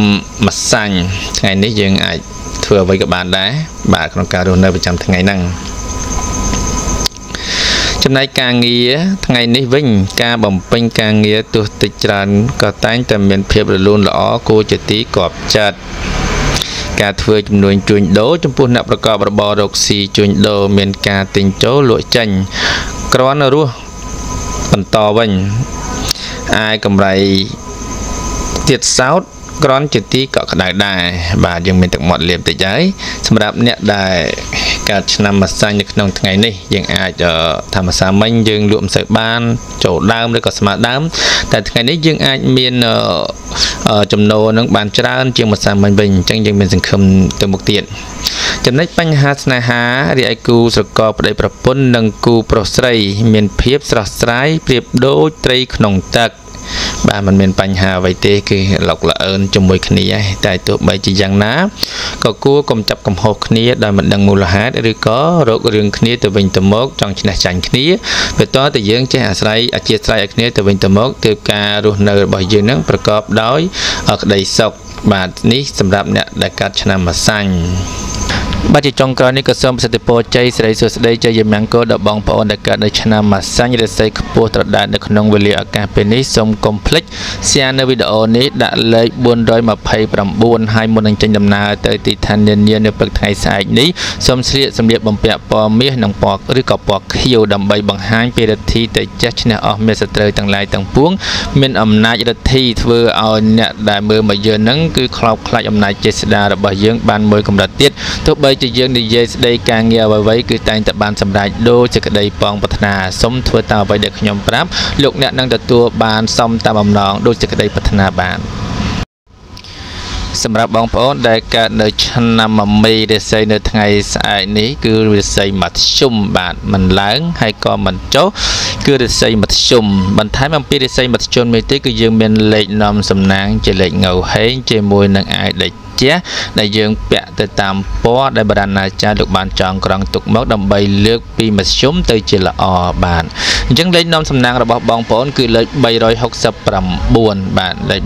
ម្សាញ់ថ្ងៃនេះយើងអាចធ្វើអ្វីក៏បានដែរបាទក្នុងការរស់នៅប្រចាំថ្ងៃហ្នឹងចំណែកការងារថ្ងៃនេះវិញការបំពេញការងារទោះតិចច្រើនក៏តែងតែមានភាពរលូនល្អគួរជាទីគាប់ចិត្តការធ្វើចំនួនជួញដូរចំពោះអ្នកប្រកបរបររកស៊ីជួញដូរមានការទិញចូលលក់ចេញគ្រាន់រស់បន្តវិញអាយកម្រៃទៀតសោតគ្រាន់ជាទីកក់ក្ដៅដែរបាទយើងមានទឹកមាត់លាបតិចហើយសម្រាប់អ្នកដែលកើតឆ្នាំម្សាញ់នៅក្នុងថ្ងៃនេះយើងអាចថាម្សាមិញយើងលក់មិនសូវបានចូលដើមឬក៏ស្មើដើមតែថ្ងៃនេះយើងអាចមានចំណូលនឹងបានច្រើនជាងម្សាមិញវិញអញ្ចឹងយើងមានសង្ឃឹមទៅមុខទៀតចំណុចបញ្ហាស្នេហារីឯគូស្រករប្តីប្រពន្ធនិងគូប្រុសស្រីមានភាពស្រស់ស្រាយប្រៀបដូចត្រីក្នុងទឹកបាទมันមានបញ្ហាអ្វីទេគឺលោកល្អឿនជាមួយគ្នាតែទោះបីជាយ៉ាងណាក៏គួរកុំចាប់កំហុសគ្នាដោយមិនដឹងមូលហេតុឬក៏រករឿងគ្នាទៅវិញទៅមកចង់ឈ្នះចាញ់គ្នាពេលតើតែយើងចេះអាស្រ័យអធិស្ឋានឲ្យគ្នាទៅវិញទៅមកទើបការរស់នៅរបស់យើងនឹងប្រកបដោយក្តីសុខបាទនេះសម្រាប់អ្នកដែលកើតឆ្នាំម្សាញ់បាទជាចុងក្រោយនេះក៏សូមប្រសិទ្ធពរជ័យសិរីសួស្តីជ័យមង្គលដល់បងប្អូនដែលកើតនៅឆ្នាំម្សាញ់រាសីខ្ពស់ត្រដែតនៅក្នុងវេលាឱកាសពេលនេះសូមកុំភ្លេច share នៅវីដេអូនេះដាក់លេខ429ហើយមុននឹងចេញដំណើរទៅទីឋាននានានៅព្រឹកថ្ងៃស្អែកនេះសូមស្លៀកសម្លៀកបំពាក់ពណ៌មាសនិងពណ៌ឬក៏ពណ៌ខៀវដើម្បីបង្ហាញពីរិទ្ធីទៅចេះឈ្នះអស់មេសត្រូវទាំងឡាយទាំងពួងមានអំណាចរិទ្ធីធ្វើឲ្យអ្នកដែលមើលមកយើងនឹងគឺខ្លោបខ្លាចអំណាចចេស្តារបស់យើងបានមួយកម្រិតទៀតទោះបីជាយើងនិយាយស្ដីការងារអ្វីៗគឺតែងតែបានសម្រេចដូចជាក្តីប៉ងប្រាថ្នាសូមធ្វើតាមអ្វីដែលខ្ញុំប្រាប់លោកអ្នកនឹងទទួលបានសមតាមបំណងដូចជាក្តីប្រាថ្នាបានសម្រាប់បងប្អូនដែលកើតនៅឆ្នាំមមីរាសីនៅថ្ងៃស្អែកនេះគឺរាសីមធ្យមបាទមិនឡើងហើយក៏មិនចុះគឺរាសីមធ្យមបន្ថែមអំពីរាសីមធ្យមនេះទេគឺយើងមានលេខនាំសំណាងជាលេខងៅហេងជាមួយនឹងអាយដេចដែលយើងពាក់ទៅតាមពណ៌ដែលបរណាចារ្យលោកបានចងក្រងទុកមកដើម្បីលើកពីមធ្យមទៅជាល្អបាទអញ្ចឹងលេខនាំសំណាងរបស់បងប្អូនគឺលេខ369បាទលេខ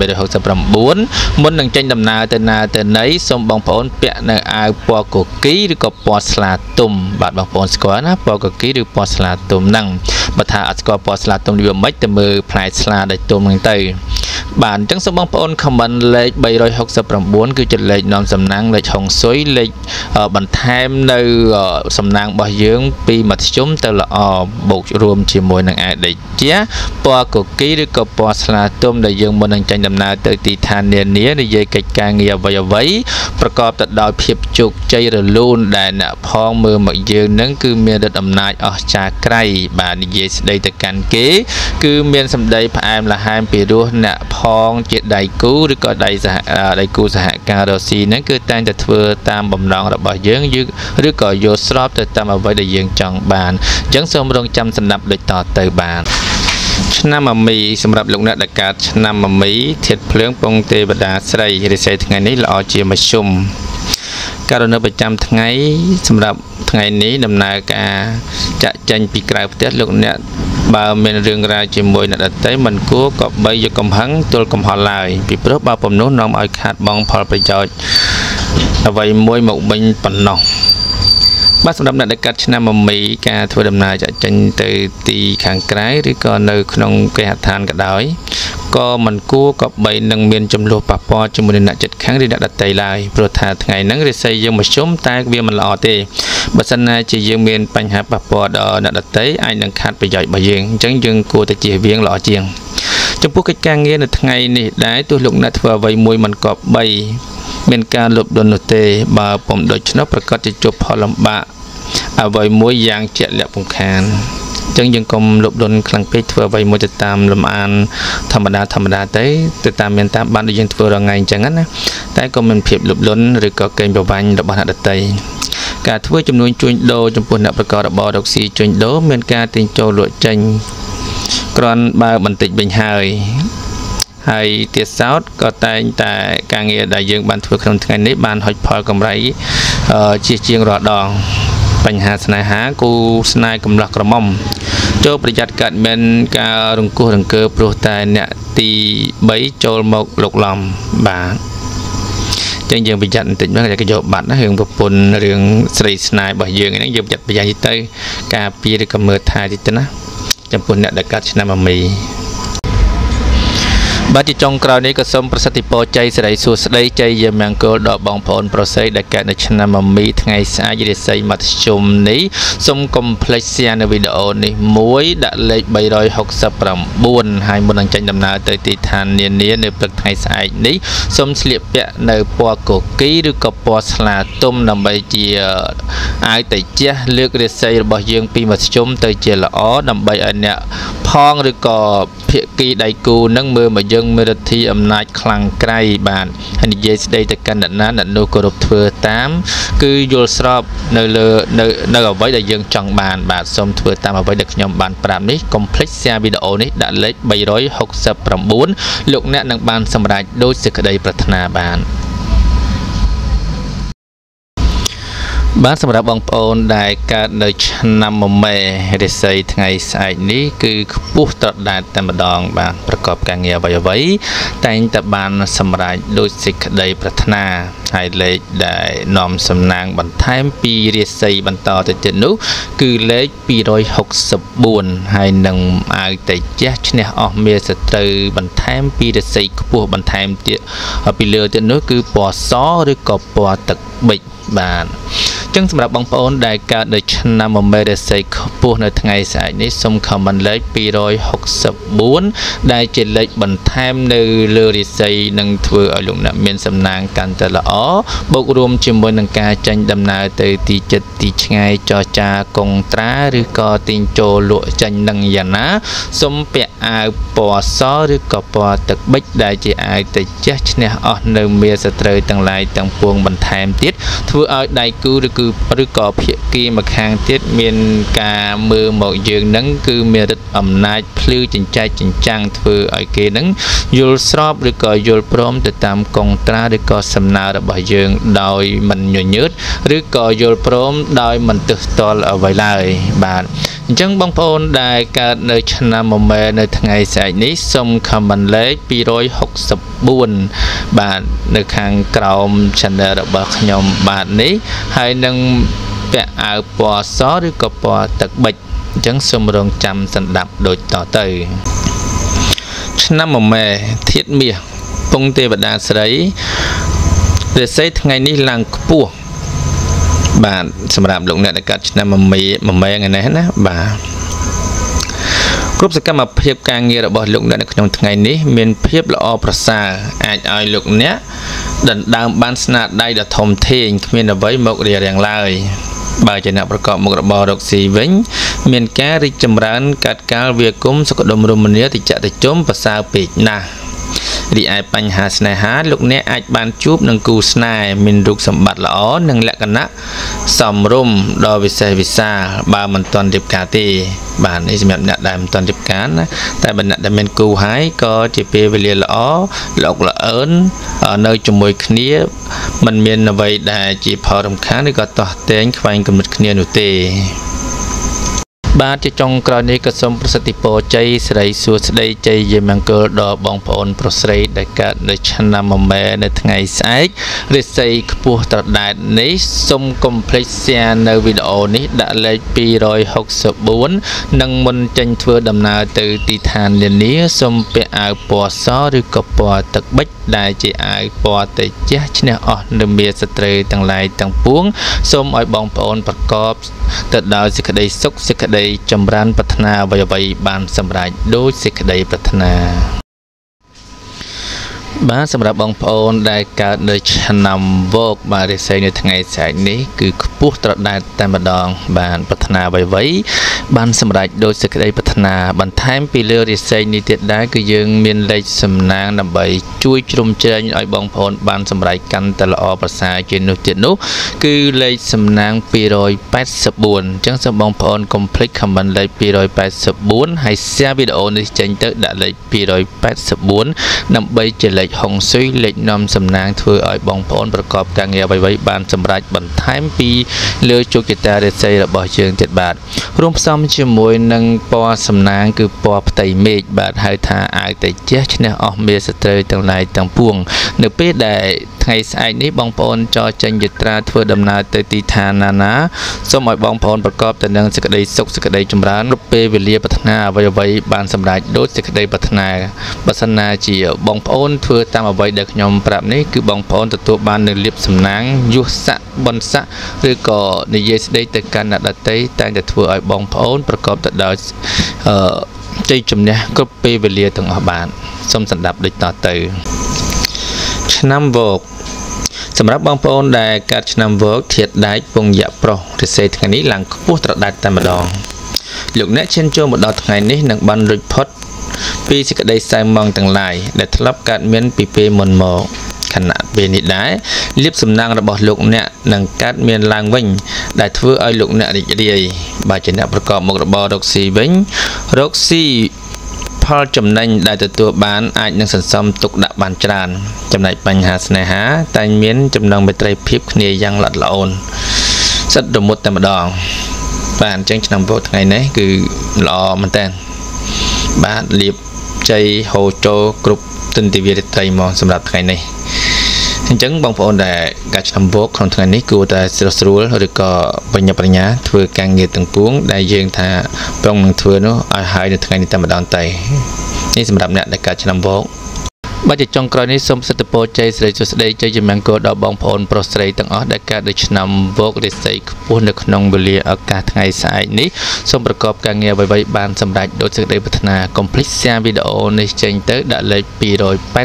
369មុននឹងចេញដំណើរទៅណាទៅណីសូមបងប្អូនពាក់នៅអាវពណ៌កគីឬក៏ពណ៌ស្លាទុំបាទបងប្អូនស្គាល់ណាពណ៌កគីឬពណ៌ស្លាទុំហ្នឹងបើថាអត់ស្គាល់ពណ៌ស្លាទុំវាមិនទៅមើលផ្លែស្លាដែលទុំហ្នឹងទៅបាទអញ្ចឹងសូមបងប្អូនខមមិនលេខ369គឺជាលេខនាំសំណាងលេខហុងស៊ុយលេខបន្ថែមនៅសំណាងរបស់យើងពីមធ្យមទៅល្អបូករួមជាមួយនឹងអាយដេជាពណ៌កគីឬក៏ពណ៌ស្លាទុំដែលយើងមុននឹងចេញដំណើរទៅទីឋាននានានិយាយកិច្ចការងារអ្វីប្រកបទៅដោយភាពជោគជ័យរលូនដែលអ្នកផងមើលមកយើងនឹងគឺមានឫទ្ធិអំណាចអស្ចារ្យក្រៃបាទនិយាយស្ដីទៅកាន់គេគឺមានសម្ដីផ្អែមល្ហែមពីរោះអ្នកផងជាដៃគូឬក៏ដៃគូសហការរស៊ីហ្នឹងគឺតែងតែធ្វើតាមបំណងរបស់យើងឬក៏យល់ស្របទៅតាមអ្វីដែលយើងចង់បានអញ្ចឹងសូមរងចាំស្ដាប់ដូចតទៅបានឆ្នាំមមីសម្រាប់លោកអ្នកដែលកើតឆ្នាំមមីធាតុភ្លើងពងទេវតាស្រីរាសីថ្ងៃនេះល្អជាមធ្យមការនៅប្រចាំថ្ងៃសម្រាប់ថ្ងៃនេះដំណើរការចាក់ចេញពីក្រៅផ្ទះលោកអ្នកបើមានរឿងរ៉ាវជាមួយអ្នកដទៃមិនគួរក៏បីយកកំហឹងទល់កំហល់ឡើយពីព្រោះបើពំនោះនាំឲ្យខាតបង់ផលប្រយោជន៍អ្វីមួយមកវិញប៉ុណ្ណោះបាទសម្រាប់អ្នកដែលកាត់ឆ្នាំមមីការធ្វើដំណើរចាក់ចេញទៅទីខាងក្រៅឬក៏នៅក្នុងគេហដ្ឋានក៏ដោយក៏មិនគួរក៏បីនឹងមានចំនួនប៉ះពាល់ជាមួយនឹងអ្នកជិតខាងឬអ្នកដទៃឡើយព្រោះថាថ្ងៃហ្នឹងរាសីយើងមធ្យមតែវាមិនល្អទេបើសិនណាជាយើងមានបញ្ហាប៉ះពាល់ដល់អ្នកដទៃអាចនឹងខាតប្រយោជន៍របស់យើងអញ្ចឹងយើងគួរតែជៀសវាងល្អជាងចំពោះកិច្ចការងារនៅថ្ងៃនេះដែរទោះលោកអ្នកធ្វើអ្វីមួយមិនក៏បីមានការលុបដុននោះទេបើពុំដូច្នោះប្រកាសជាជួបផលលំបាកអ្វីមួយយ៉ាងជាក់លាក់ពំខានអញ្ចឹងយើងកុំលុបដុនខ្លាំងពេកធ្វើអ្វីមួយទៅតាមលំអានធម្មតាទៅតាមមានតាមបានដូចយើងធ្វើរាល់ថ្ងៃអញ្ចឹងណាតែក៏មានភាពលុបលុនឬក៏កេងប្រវ័ញ្ចរបស់អ្នកដទៃការធ្វើចំនួនជួញដូរចំពោះអ្នកប្រកបរបររកស៊ីជួញដូរមានការទិញចូលលក់ចេញ ក្រាន់បើបន្តិចវិញហើយទៀតសោតក៏តែងតែការងារដែលយើងបានធ្វើក្នុងថ្ងៃនេះបានហុចផលកម្រៃជាងរាល់ដងបញ្ហាស្នេហាគូស្នេហ៍កំឡោះក្រមុំចូលប្រយ័ត្នកាត់មានការរង្គោះរង្គើព្រោះតែអ្នកទី3ចូលមកលោកឡំបាទចឹងយើងប្រយ័ត្នបន្តិចមកគេយកបាត់ណារឿងប្រពន្ធរឿងស្រីស្នេហ៍របស់យើងហ្នឹងយើងប្រយ័ត្នប្រយែងទៅការពារឬក៏មើលថែតិចទៅណាចំពោះអ្នកដែលកាត់ឆ្នាំអាមីបាទជាចុងក្រោយនេះក៏សូមប្រសិទ្ធពរជ័យសិរីសួស្តីជ័យយាមង្គលដល់បងប្អូនប្រុសស្រីដែលកើតនៅឆ្នាំអាមីថ្ងៃស្អែករាសីមធ្យមនេះសូមកុំភ្លេច share នៅវីដេអូនេះមួយដាក់លេខ369ហើយមុននឹងចេញដំណើរទៅទីឋាននានានៅព្រឹកថ្ងៃស្អែកនេះសូមស្លៀកពាក់នៅពណ៌កូគីឬក៏ពណ៌ស្លាទុំដើម្បីជាអាវតេជះលើករាសីរបស់យើងពីមធ្យមទៅជាល្អដើម្បីឲ្យអ្នកផងឬក៏ភាគីដៃគូនឹងមើលមកយើងមានរទ្ធីអំណាចខ្លាំងក្រៃបាទហើយនិយាយស្ដីទៅកាន់អ្នកណាអ្នកនោះគោរពធ្វើតាមគឺយល់ស្របនៅអ្វីដែលយើងចង់បានបាទសូមធ្វើតាមអ្វីដែលខ្ញុំបានប្រាប់នេះកុំភ្លេច share វីដេអូនេះដាក់លេខ369លោកអ្នកនឹងបានសម្រេចដោយសេចក្តីប្រាថ្នាបានបាទសម្រាប់បងប្អូនដែលកើតនៅឆ្នាំមមែរាសីថ្ងៃស្អែកនេះគឺខ្ពស់ត្រដែតតែម្ដងបាទប្រកបការងារអ្វីតែងតែបានសម្រេចដោយសេចក្តីប្រាថ្នាហើយលេខដែលនាំសំណាងបន្ថែមពីរាសីបន្តទៅទៀតនោះគឺលេខ264ហើយនឹងអាវតេជះឈ្នះអស់មាសត្រូវបន្ថែមពីរាសីខ្ពស់បន្ថែមទៀតពីលើទៀតនោះគឺពណ៌សឬក៏ពណ៌ទឹកប៊ិចបាទចឹងសម្រាប់បងប្អូនដែលកើតនៅឆ្នាំមមែរាសីខ្ពស់នៅថ្ងៃស្អែកនេះសូមខមមិនលេខ264ដែលជាលេខបន្ថែមនៅលើរាសីនឹងធ្វើឲ្យលោកអ្នកមានសំណាងកាន់តែល្អបូករួមជាមួយនឹងការចេញដំណើរទៅទីជិតទីឆ្ងាយចរចាកុងត្រាឬក៏ទិញចូលលក់ចេញនឹងយ៉ាងណាសូមពាក់អាវពណ៌សឬក៏ពណ៌ទឹកប៊ិចដែលជាអាវតេជះឈ្នះអស់នៅមាសត្រូវទាំងឡាយទាំងពួងបន្ថែមទៀតធ្វើឲ្យដៃគូឬក៏ភាគីម្ខាងទៀតមានការមើលមកយើងនឹងគឺមានឫទ្ធិអំណាចភ្លឺចិញ្ចែកចិញ្ចាំងធ្វើឲ្យគេនឹងយល់ស្របឬក៏យល់ព្រមទៅតាមកុងត្រាឬក៏សំណើរបស់យើងដោយមិនញញើតឬក៏យល់ព្រមដោយមិនទើសទាល់អ្វីឡើយបាទអញ្ចឹងបងប្អូនដែលកើតនៅឆ្នាំមមែនៅថ្ងៃស្អែកនេះសូមខមមិនលេខ264បាទនៅខាងក្រោម channel របស់ខ្ញុំបាទនេះហើយនឹងពាក់អាវពណ៌សឬក៏ពណ៌ទឹកប៊ិចអញ្ចឹងសូមរងចាំសន្តាប់ដូចតទៅឆ្នាំមមែធាតុមាសពងទេវតាស្រីរាសីថ្ងៃនេះឡើងខ្ពស់បាទសម្រាប់លោកអ្នកដែលកើតឆ្នាំមមែថ្ងៃនេះណាបាទគ្រប់សកម្មភាពការងាររបស់លោកអ្នកនៅក្នុងថ្ងៃនេះមានភាពល្អប្រសើរអាចឲ្យលោកអ្នកដណ្ដើមបានស្នាដៃដ៏ធំធេងគ្មានអ្វីមករារាំងឡើយបើជាអ្នកប្រកបមុខរបររកស៊ីវិញមានការរីកចម្រើនកាត់កាលវាគុំសុខដុមរមនាតិចតិចុំប្រសើរពេកណាស់រីឯបញ្ហាស្នេហាលោកអ្នកអាចបានជួបនឹងគូស្នេហ៍មានរូបសម្បត្តិល្អនិងលក្ខណៈសមរម្យដ៏វិសេសវិសាលបើមិនទាន់រៀបការទេបាទនេះសម្រាប់អ្នកដែលមិនទាន់រៀបការណាតែបើអ្នកដែលមានគូហើយក៏ជាពេលវេលាល្អលោកល្អឿននៅជាមួយគ្នាមិនមានអ្វីដែលជាផលរំខានឬក៏ទាស់ទែងខ្វែងគំនិតគ្នានោះទេបាទជាចុងក្រោយនេះក៏សូមប្រសិទ្ធពរជ័យសិរីសួស្តីជ័យយាមង្គលដល់បងប្អូនប្រុសស្រីដែលកើតនៅឆ្នាំមមែនៅថ្ងៃស្អែករាសីខ្ពស់ត្រដែតនេះសូមកុំភ្លេច share នៅវីដេអូនេះដាក់លេខ264និងមុនចេញធ្វើដំណើរទៅទីឋាននានាសូមពាក់អាវពណ៌សឬក៏ពណ៌ទឹកប៊ិចដែលជាអាវពណ៌តេជះឈ្នះអស់នៅមាសត្រូវទាំងឡាយទាំងពួងសូមឲ្យបងប្អូនប្រកបទៅដោយសេចក្តីសុខសេចក្តីចម្រើនប្រាថ្នាអ្វីៗបានសម្រេចដោយសេចក្តីប្រាថ្នា បាទសម្រាប់បងប្អូនដែលកើតនៅឆ្នាំវោកបាទរិស័យនៅថ្ងៃស្អែកនេះគឺខ្ពស់ត្រដែតតែម្ដងបានប្រាថ្នាអ្វីៗបានសម្រេចដោយសេចក្តីប្រាថ្នាបន្ថែមពីលើរិស័យនេះទៀតដែរគឺយើងមានលេខសំណាងដើម្បីជួយជ្រោមជ្រែងឲ្យបងប្អូនបានសម្រេចកាន់តែល្អប្រសើរជាងនោះទៀតនោះគឺលេខសំណាង284អញ្ចឹងសូមបងប្អូនកុំភ្លេច comment លេខ284ហើយ share វីដេអូនេះចេញទៅដាក់លេខ284ដើម្បីជាលេខហុងស៊ុយលេខនាំសំណាងធ្វើឲ្យបងប្អូនប្រកបការងារអ្វីៗបានសម្រេចបន្ថែមពីលើជោគជតារាសីរបស់យើងទៀតបាទរួមផ្សំជាមួយនឹងពណ៌សំណាងគឺពណ៌ផ្ទៃមេឃបាទហៅថាអាវតេជះឈ្នះអស់មេសត្រូវទាំងឡាយទាំងពួងនៅពេលដែលថ្ងៃស្អែកនេះបងប្អូនចរចេញយាត្រាធ្វើដំណើរទៅទីឋានណាសូមឲ្យបងប្អូនប្រកបទៅនឹងសេចក្តីសុខសេចក្តីចម្រើនគ្រប់ពេលវេលាប្រាថ្នាអ្វីៗបានសម្រេចដូចសេចក្តីប្រាថ្នាបើសិនណាជាបងប្អូនធ្វើតាមអ្វីដែលខ្ញុំប្រាប់នេះគឺបងប្អូនទទួលបាននូវលាភសំណាងយុស័កបុណ្យស័កឬក៏និយាយស្ដីទៅកាន់អ្នកដទៃតែងតែធ្វើឲ្យបងប្អូនប្រកបទៅដោយជ័យជំនះគ្រប់ពេលវេលាទាំងអស់បានសូមស្ដាប់ដូចតទៅឆ្នាំវោកសម្រាប់បងប្អូនដែលកើតឆ្នាំវោកធាតុដែកពងយៈប្រុសរិស័យថ្ងៃនេះឡើងខ្ពស់ត្រដែតតែម្ដងលោកអ្នកឈានចូលមកដល់ថ្ងៃនេះនឹងបានរួចផុតពីសេចក្តីសៅហ្មងទាំងឡាយដែលធ្លាប់កើតមានពីពេលមុនមកខណៈពេលនេះដែរលាភសំណាងរបស់លោកអ្នកនឹងកើតមានឡើងវិញដែលធ្វើឲ្យលោកអ្នករីករាយបើជាអ្នកប្រកបមុខរបររកស៊ីវិញរកស៊ីផលចំណេញដែលទទួលបានអាចនឹងសន្សំទុកដាក់បានច្រើនចំណែកបញ្ហាស្នេហាតែងមានចំណងមេត្រីភាពគ្នាយ៉ាងល្អិតល្អន់សិតរមុតតែម្ដងបាទអញ្ចឹងឆ្នាំវោកថ្ងៃនេះគឺល្អមែនតើបាទលៀបជ័យហូរចូលគ្រប់ទិន្ទិវារាត្រីមកសម្រាប់ថ្ងៃនេះអញ្ចឹងបងប្អូនដែលកើតឆ្នាំវោកក្នុងថ្ងៃនេះគួរតែស្រស់ស្រួលឬក៏បញ្ញាបញ្ញាធ្វើការងារទាំងពួងដែលយើងថាប្រុងនឹងធ្វើនោះឲ្យហើយនៅថ្ងៃនេះតែម្ដងទៅនេះសម្រាប់អ្នកដែលកើតឆ្នាំវោកបើជាចុងក្រោយនេះសូមសិទ្ធិពរជ័យសិរីសួស្តីជ័យជំនះគោដល់បងប្អូនប្រុសស្រីទាំងអស់ដែលកើតនៅឆ្នាំវោករាសីខ្ពស់នៅក្នុងវេលាឱកាសថ្ងៃស្អែកនេះសូមប្រកបការងារអ្វីៗបានសម្រេចដោយសេចក្តីប្រាថ្នាកុំភ្លេច share វីដេអូនេះចេញទៅដាក់លេខ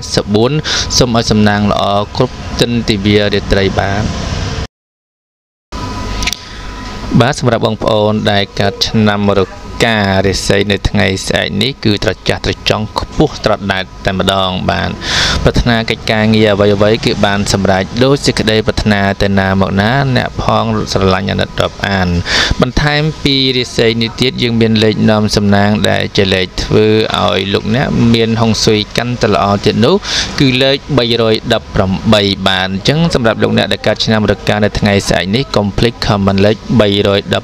284សូមឲ្យសំណាងល្អគ្រប់ទិន្ទិវារាត្រីបាទសម្រាប់បងប្អូនដែលកើតឆ្នាំរការាសីនៅថ្ងៃស្អែកនេះគឺត្រចះត្រចង់ខ្ពស់ត្រដែតតែម្ដងបានប្រាថ្នាកិច្ចការងារអ្វីៗគឺបានសម្រេចដោយសេចក្តីប្រាថ្នាទៅណាមកណាអ្នកផងស្រឡាញ់អាណិតរាប់អានបន្ថែមពីរាសីនេះទៀតយើងមានលេខនាំសំណាងដែលជាលេខធ្វើឲ្យលោកអ្នកមានហុងស៊ុយកាន់តែល្អទៀតនោះគឺលេខ318បានអញ្ចឹងសម្រាប់លោកអ្នកដែលកើតឆ្នាំរកានៅថ្ងៃស្អែកនេះកុំភ្លេច comment លេខ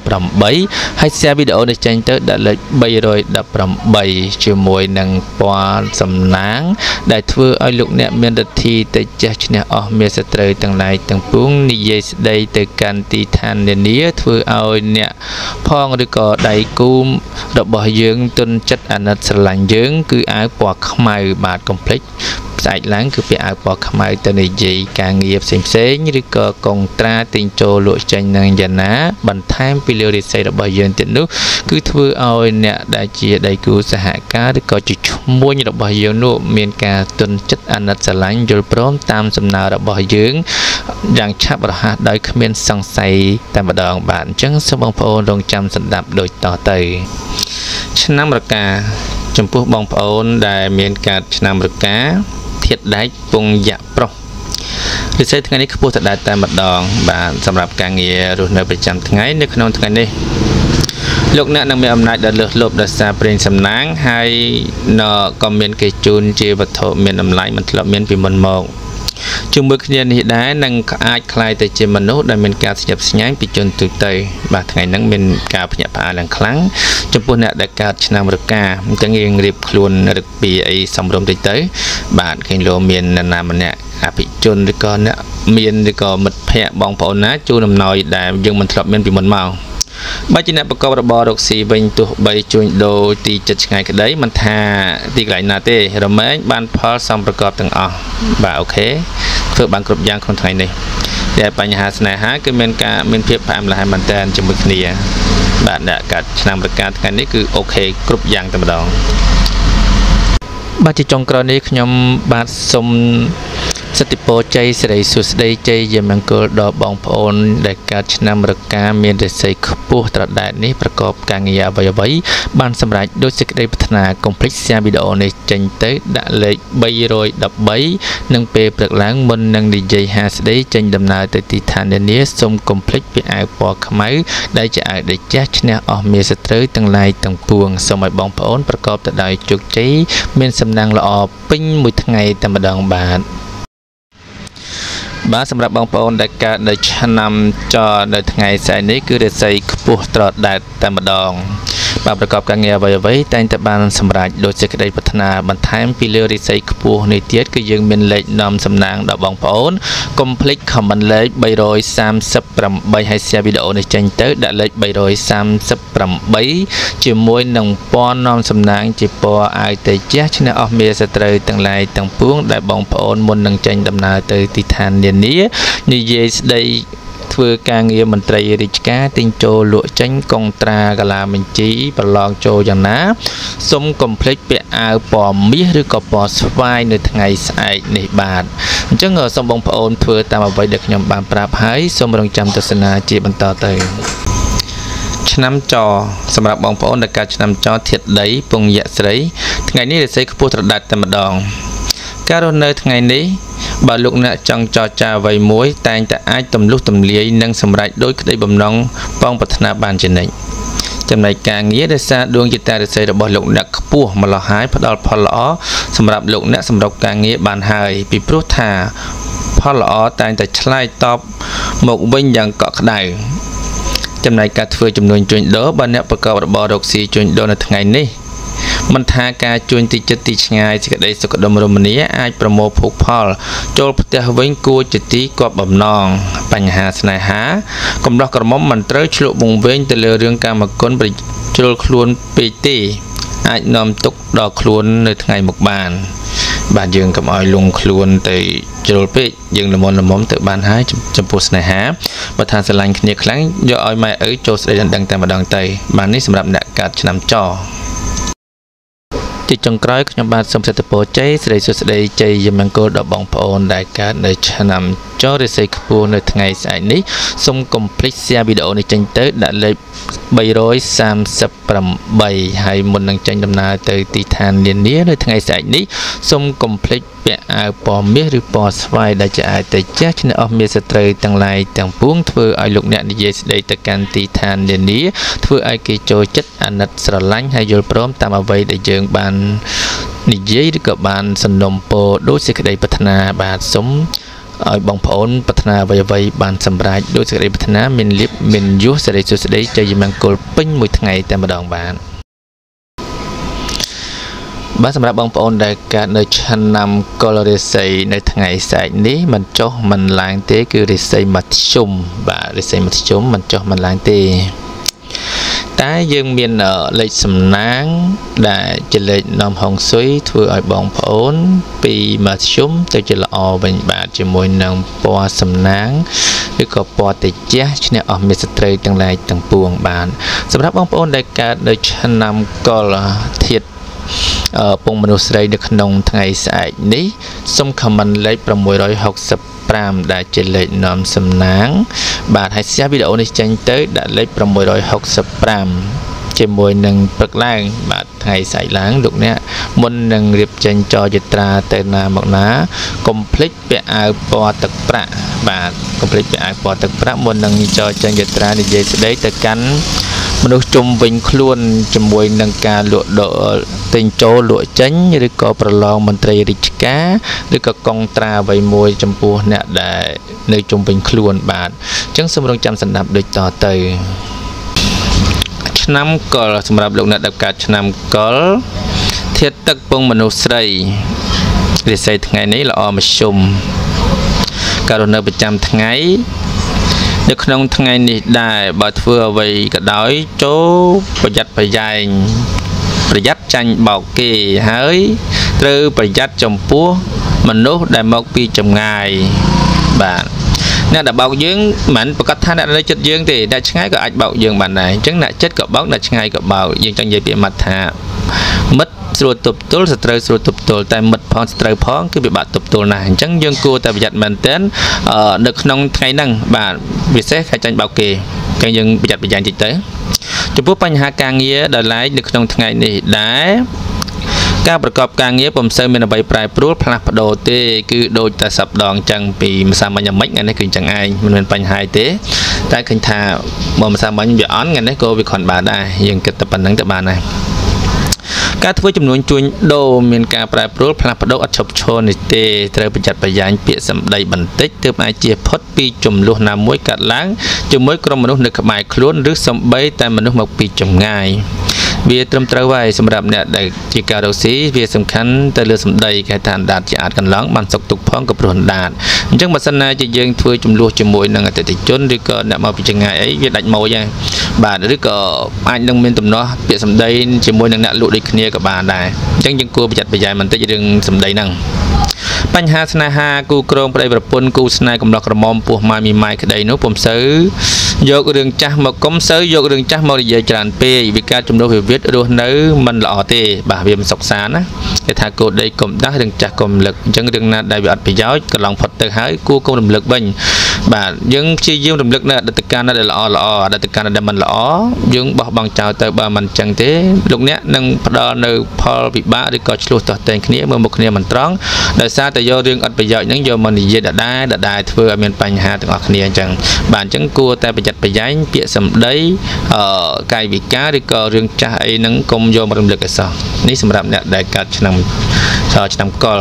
318ហើយ share វីដេអូនេះចេញទៅដាក់លេខ318ជាមួយនឹងពណ៌សំណាងដែលធ្វើឲ្យលោកអ្នកមានលទ្ធិទៅចេះឈ្នះអស់មេសត្រូវទាំងឡាយទាំងពួងនិយាយស្ដីទៅកាន់ទីឋាននានាធ្វើឲ្យអ្នកផងឬក៏ដៃគូរបស់យើងទុនចិត្តអាណិតស្រឡាញ់យើងគឺអាវពណ៌ខ្មៅបាទកុំភ្លេចស្អែកឡើងគឺពាក់អាវពណ៌ខ្មៅទៅនិយាយការងារផ្សេងឬក៏កុងត្រាទិញចូលលក់ចេញនឹងយ៉ាងណាបន្ថែមពីលើរិស័យរបស់យើងទៀតនោះគឺធ្វើឲ្យអ្នកដែលជាដៃគូសហការឬក៏ជាឈ្មួញរបស់យើងនោះមានការទុនចិត្តអាណិតស្រឡាញ់យល់ព្រមតាមសំណើរបស់យើងយ៉ាងឆាប់រហ័សដោយគ្មានសង្ស័យតែម្ដងបាទអញ្ចឹងសូមបងប្អូនរងចាំស្ដាប់ដូចតទៅឆ្នាំរកាចំពោះបងប្អូនដែលមានកើតឆ្នាំរកាធាតុដែកពងយៈប្រុសរិស័យថ្ងៃនេះខ្ពស់ត្រដែតតែម្ដងបាទសម្រាប់ការងាររស់នៅប្រចាំថ្ងៃនៅក្នុងថ្ងៃនេះលោកអ្នកនឹងមានអំណាចដ៏លើសលប់ដោយសារប្រេងសំណាងហើយក៏មានគេជូនជាវត្ថុមានតម្លៃមិនធ្លាប់មានពីមុនមកជាមួយគ្នានេះដែរនឹងអាចคล้ายទៅជាមនុស្សដែលមានការស្ញប់ស្ញែងពីជនទូទៅបាទថ្ងៃហ្នឹងមានការភ្ញាក់ផ្អើលឡើងខ្លាំងចំពោះអ្នកដែលកើតឆ្នាំរកាអញ្ចឹងយើងរៀបខ្លួនរឹកពីអីសំរុំតិចទៅបាទឃើញលោមាននរណាម្នាក់អភិជនឬក៏អ្នកមានឬក៏មិត្តភ័ក្តិបងប្អូនណាជូនអំណោយដែលយើងមិនធ្លាប់មានពីមុនមកបើជាអ្នកប្រកបរបររកស៊ីវិញទោះបីជួញដូរទីចិត្តឆ្ងាយក្តីមិនថាទីកន្លែងណាទេរមែងបានផលសំប្រកបទាំងអស់បាទអូខេធ្វើបានគ្រប់យ៉ាងក្នុងថ្ងៃនេះតែបញ្ហាស្នេហាគឺមានភាពផ្អែមល្ហែមមែនតើជាមួយគ្នាបាទអ្នកកាត់ឆ្នាំរកាថ្ងៃនេះគឺអូខេគ្រប់យ៉ាងតែម្ដង បាទជាចុងក្រោយនេះខ្ញុំបាទសូមសិទ្ធិពរជ័យសិរីសួស្តីជ័យជាមង្គលដល់បងប្អូនដែលកើតឆ្នាំរកាមានរាសីខ្ពស់ត្រដែតនេះប្រកបការងារអ្វីៗបានសម្រេចដោយសេចក្តីប្រាថ្នាកុំភ្លេច share វីដេអូនេះចេញទៅដាក់លេខ313និងពេលព្រឹកឡើងមុននឹងនិយាយហាស្ដីចេញដំណើរទៅទីឋាននានាសូមកុំភ្លេចពាក់អាវពណ៌ខ្មៅដែលជាអាវដែលចាស់ឈ្នះអស់មាសត្រូវទាំងឡាយទាំងពួងសូមឲ្យបងប្អូនប្រកបទៅដោយជោគជ័យមានសំណាងល្អពេញមួយថ្ងៃតែម្ដងបាទសម្រាប់បងប្អូនដែលកើតនៅឆ្នាំចនៅថ្ងៃស្អែកនេះគឺរាសីខ្ពស់ត្រដែតតែម្ដងបាទប្រកបការងារអ្វីៗតែងតែបានសម្រេចដោយសេចក្តីប្រាថ្នាបន្ថែមពីលើរាសីខ្ពស់នេះទៀតគឺយើងមានលេខនាំសំណាងដល់បងប្អូនកុំភ្លេច comment លេខ338ហើយ share វីដេអូនេះចេញទៅដាក់លេខ338ជាមួយនឹងពណ៌នាំសំណាងជាពណ៌អាវតេជះឈ្នះអស់មាសត្រូវទាំងឡាយទាំងពួងដែលបងប្អូនមុននឹងចេញដំណើរទៅទីឋាននានានិយាយស្ដីធ្វើការងារមន្ត្រីរាជការទិញចូលលក់ចេញកុងត្រាកាឡាបញ្ជីប្រឡងចូលយ៉ាងណាសូមកុំភ្លេចពាក់អាវពណ៌មាសឬក៏ពណ៌ស្វាយនៅថ្ងៃស្អែកនេះបាទអញ្ចឹងសូមបងប្អូនធ្វើតាមអ្វីដែលខ្ញុំបានប្រាប់ហើយសូមរងចាំទស្សនាជាបន្តទៅឆ្នាំចសម្រាប់បងប្អូនដែលកើតឆ្នាំចធាតុដីពងយៈស្រីថ្ងៃនេះរាសីខ្ពស់ត្រដែតតែម្ដងការរស់នៅថ្ងៃនេះបើលោកអ្នកចង់ចរចាអ្វីមួយតែងតែអាចទម្លុះទម្លាយនិងសម្រេចដោយក្តីបំណងបងប្រាថ្នាបានជានិច្ចចំណែកការងារដោយសារដួងចិត្តរាសីរបស់លោកអ្នកខ្ពស់ម្ល៉េះហើយផ្ដល់ផលល្អសម្រាប់លោកអ្នកសម្រុកការងារបានហើយពីព្រោះថាផលល្អតែងតែឆ្លើយតបមកវិញយ៉ាងកក់ក្ដៅចំណែកការធ្វើចំនួនជួញដូរបើអ្នកប្រកបរបររកស៊ីជួញដូរនៅថ្ងៃនេះមិនថាការជួញទីចិត្តទីឆ្ងាយសេចក្តីសុខដុមរមនាអាចប្រមូលភោគផលចូលផ្ទះវិញគួរជាទីគប់បំណងបញ្ហាស្នេហាកំឡោះក្រមុំមិនត្រូវឆ្លក់វង្វេងទៅលើរឿងកាមគុណប្រជ្រុលខ្លួនពេកទេអាចនាំទុកដល់ខ្លួននៅថ្ងៃមុខបានបាទយើងកុំឲ្យលងខ្លួនទៅជ្រុលពេកយើងល្មមទៅបានហើយចំពោះស្នេហាបើថាស្រឡាញ់គ្នាខ្លាំងយកឲ្យម៉ែឪចូលស្ដីដណ្ដឹងតែម្ដងទៅបាទនេះសម្រាប់អ្នកកើតឆ្នាំចជាចុងក្រោយខ្ញុំបាទសូមសិទ្ធិពរជ័យសិរីសួស្តីជ័យយមង្គលដល់បងប្អូនដែលកើតនៅឆ្នាំចរាសីខ្ពស់នៅថ្ងៃស្អែកនេះសូមកុំភ្លេច share វីដេអូនេះចេញទៅដាក់លេខ338ហើយមុននឹងចេញដំណើរទៅទីឋាននានានៅថ្ងៃស្អែកនេះសូមកុំភ្លេចពាក់អាវពណ៌មាសឬពណ៌ស្វាយដែលជាអាវតេជះឈ្នះអស់មាសត្រូវទាំងឡាយទាំងពួងធ្វើឲ្យលោកអ្នកនិយាយស្ដីទៅកាន់ទីឋាននានាធ្វើឲ្យគេចូលចិត្តអាណិតស្រឡាញ់ហើយយល់ព្រមតាមអ្វីដែលយើងបាននិយាយឬក៏បានសំណូមពរដោយសេចក្តីប្រាថ្នាបាទសូមឲ្យបងប្អូនប្រាថ្នាអ្វីៗបានសម្រេចដោយសេចក្តីប្រាថ្នាមានលៀបមានយុះសិរីសួស្តីជ័យមង្គលពេញមួយថ្ងៃតែម្ដងបាទសម្រាប់បងប្អូនដែលកើតនៅឆ្នាំកុលរាសីនៅថ្ងៃស្អែកនេះមិនចុះមិនឡើងទេគឺរាសីមធ្យមបាទរាសីមធ្យមមិនចុះមិនឡើងទេតែយើងមានលេខសំណាងដែលជាលេខនាំហុងស៊ុយធ្វើឲ្យបងប្អូនពីមធ្យមទៅជាល្អវិញបាទជាមួយនឹងពណ៌សំណាងឬក៏ពណ៌តេជះឈ្នះអស់មាសត្រូវទាំងឡាយទាំងពួងបាទសម្រាប់បងប្អូនដែលកើតនៅឆ្នាំកុលធាតុពងមនុស្សស្រីនៅក្នុងថ្ងៃស្អែកនេះសូម comment លេខ665ដែលជាលេខនាំសំណាងបាទហើយ share វីដេអូនេះចេញទៅដាក់លេខ665ជាមួយនឹងព្រឹកឡើងបាទថ្ងៃស្អែកឡើងលោកអ្នកមុននឹងរៀបចេញចរយាត្រាទៅណាមកណាកុំភ្លេចពាក់អាវពណ៌ទឹកប្រាក់បាទកុំភ្លេចពាក់អាវពណ៌ទឹកប្រាក់មុននឹងចរចេញយាត្រានិយាយស្ដីទៅកាន់មនុស្សជុំវិញខ្លួនជាមួយនឹងការលក់ដូរទិញចូលលក់ចេញឬក៏ប្រឡងមន្ត្រីរាជការឬក៏កុងត្រាអ្វីមួយចំពោះអ្នកដែលនៅជុំវិញខ្លួនបាទអញ្ចឹងសូមរងចាំស្ដាប់ដូចតទៅឆ្នាំកុលសម្រាប់លោកអ្នកដែលកើតឆ្នាំកុលធាតុទឹកពងមនុស្សស្រីរាសីថ្ងៃនេះល្អមធ្យមការរស់នៅប្រចាំថ្ងៃនៅក្នុងថ្ងៃនេះដែរបើធ្វើអ្វីក៏ដោយចូលប្រយ័ត្នប្រយែងប្រយ័ត្នចាញ់បោកគេហើយត្រូវប្រយ័ត្នចំពោះមនុស្សដែលមកពីចម្ងាយបាទអ្នកដែលបោកយើងមិនប្រកាសថាអ្នកនៅចិត្តយើងទេអ្នកឆ្ងាយក៏អាចបោកយើងបានដែរអញ្ចឹងអ្នកចិត្តក៏បោកអ្នកឆ្ងាយក៏បោកយើងចង់និយាយពីមាត់ថាមិត្ត ស្រួលទប់ទល់សត្រូវស្រួលទប់ទល់តែមិត្តផងសត្រូវផងគឺវាបាក់ទប់ទល់ណាស់អញ្ចឹងយើងគួរតែប្រយ័ត្នមែនទែននៅក្នុងថ្ងៃហ្នឹងបាទពិសេសខែចាញ់បោកគេអញ្ចឹងយើងប្រយ័ត្នប្រយែងតិចទៅចំពោះបញ្ហាការងារដែលឡែកនៅក្នុងថ្ងៃនេះដែរការប្រកបការងារពុំសូវមានអ្វីប្រែប្រួលផ្លាស់ប្ដូរទេគឺដូចតែសប្ដងអញ្ចឹងពីម្សិលមិញអាម៉េចថ្ងៃនេះគឺអញ្ចឹងឯងមិនមានបញ្ហាទេតែឃើញថាបើម្សិលមិញវាអន់ថ្ងៃនេះក៏វាគ្រាន់បានដែរយើងគិតតែប៉ុណ្្នឹងទៅបានដែរការធ្វើចំនួនជួញដូរមានការប្រែប្រួលផ្លាស់ប្ដូរអត់ឈប់ឈរនេះទេត្រូវប្រយ័ត្នប្រយែងពាក្យសម្ដីបន្តិចទើបអាចជៀសផុតពីចំនួនណាមួយកាត់ឡើងជាមួយក្រុមមនុស្សនៅក្បែរខ្លួនឬសំបីតែមនុស្សមកពីចម្ងាយវាត្រឹមត្រូវហើយសម្រាប់អ្នកដែលជាការរកស៊ីវាសំខាន់ទៅលើសម្ដីគេថាអណ្ដាតជាអាចកន្លងបានសុខទុក្ខផងក៏ព្រោះអណ្ដាតអញ្ចឹងបើសិនណាជាយើងធ្វើចំនួនជាមួយនឹងអតិថិជនឬក៏អ្នកមកពីចម្ងាយអីវាដាច់ម៉ូយហើយបាទឬក៏អាចនឹងមានទំនាស់ពាក្យសម្ដីជាមួយនឹងអ្នកលក់ដូចគ្នាក៏បានដែរអញ្ចឹងយើងគួរប្រយ័ត្នប្រយែងបន្តិចរឿងសម្ដីហ្នឹងបញ្ហាស្នេហាគូក្រងប្តីប្រពន្ធគូស្នេហ៍កំឡោះក្រមុំពោះម៉ាយមីម៉ាយក្តីនោះពុំសូវយករឿងចាស់មកកុំសូវយករឿងចាស់មកនិយាយច្រើនពេកវាការជំនួសវិវាទរស់នៅមិនល្អទេបាទវាមិនសុខសាន្តណាគេថាគោដីកុំដាស់រឿងចាស់កុំរំលឹកអញ្ចឹងរឿងណាដែលវាអត់ប្រយោជន៍កន្លងផុតទៅហើយគួរកុំរំលឹកវិញបាទយើងព្យាយាមរំលឹកនៅអតីតកាលដែលល្អអតីតកាលដែលមិនល្អយើងបោះបង់ចោលទៅបើមិនអញ្ចឹងទេលោកអ្នកនឹងផ្ដល់នៅផលវិបាកឬក៏ឆ្លោះទាស់ទែងគ្នាមើលមុខគ្នាមិនត្រង់ដោយសារតែយករឿងអត់ប្រយោជន៍ហ្នឹងយកមកនិយាយដដែលធ្វើឲ្យមានបញ្ហាទាំងអស់គ្នាអញ្ចឹងបាទអញ្ចឹងគួរតែប្រយ័ត្នប្រយែងពាក្យសម្ដីកាយវិការឬក៏រឿងចាស់អីហ្នឹងកុំយកមករំលឹកឲ្យសោះនេះសម្រាប់អ្នកដែលកើតឆ្នាំកុរ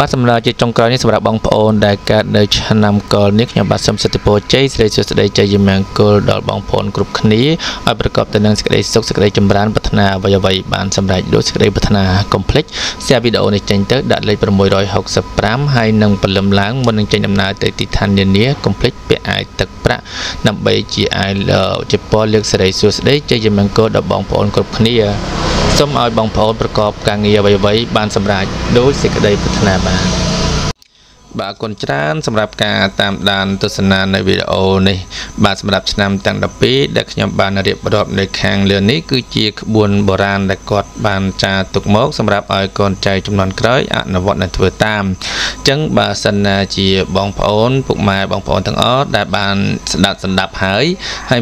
បាទសម្រាប់ជាចុងក្រោយនេះសម្រាប់បងប្អូនដែលកើតនៅឆ្នាំកុរនេះខ្ញុំបាទសូមសិទ្ធិពរជ័យសិរីសួស្តីជ័យមង្គលដល់បងប្អូនគ្រប់គ្នាឲ្យប្រកបទៅនឹងសេចក្តីសុខសេចក្តីចម្រើនប្រាថ្នាអ្វីៗបានសម្រេចដូចសេចក្តីប្រាថ្នាកុំភ្លេច share វីដេអូនេះចេញទៅដាក់លេខ665ហើយនឹងព្រលឹមឡើងមុននឹងចេញដំណើរទៅទីឋាននានាកុំភ្លេចពាក់អាវទឹកប្រាក់ដើម្បីជាអាវជាពរលើកសិរីសួស្តីជ័យមង្គលដល់បងប្អូនគ្រប់គ្នាសូមឲ្យបងប្អូនប្រកបការងារអ្វីៗបានសម្រេចដោយសេចក្តីប្រាថ្នាបាទអរគុណច្រើនសម្រាប់ការតាមដានទស្សនានៅវីដេអូនេះបាទសម្រាប់ឆ្នាំទាំង12ដែលខ្ញុំបានរៀបរាប់នៅខាងលើនេះគឺជាក្បួនបុរាណដែលគាត់បានចារទុកមកសម្រាប់ឲ្យកូនចៅជំនាន់ក្រោយអនុវត្តនិងធ្វើតាមអញ្ចឹងបើសិនណាជាបងប្អូនពុកម៉ែបងប្អូនទាំងអស់ដែលបានស្ដាប់ហើយ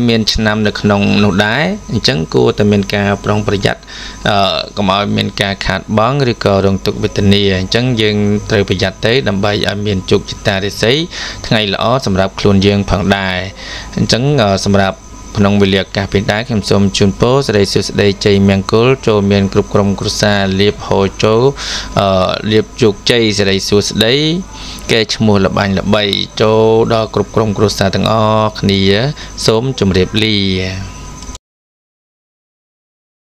មានឆ្នាំនៅក្នុងនោះដែរអញ្ចឹងគួរតែមានការប្រុងប្រយ័ត្នកុំឲ្យមានការខាតបង់ឬក៏រងទុក្ខវេទនាអញ្ចឹងយើងត្រូវប្រយ័ត្នទៅដើម្បីឲ្យមានជោគជតារាសីថ្ងៃល្អសម្រាប់ខ្លួនយើងផងដែរអញ្ចឹងសម្រាប់ក្នុងវេលាឱកាសពេលដែរខ្ញុំសូមជូនពរសិរីសួស្តីជ័យមង្គលចូលមានគ្រប់ក្រុមគ្រួសារលៀបហូរចូលលៀបជោគជ័យសិរីសួស្តីកែឈ្មោះល្បាញ់ល្បីចូលដល់គ្រប់ក្រុមគ្រួសារទាំងអស់គ្នាសូមជម្រាបលា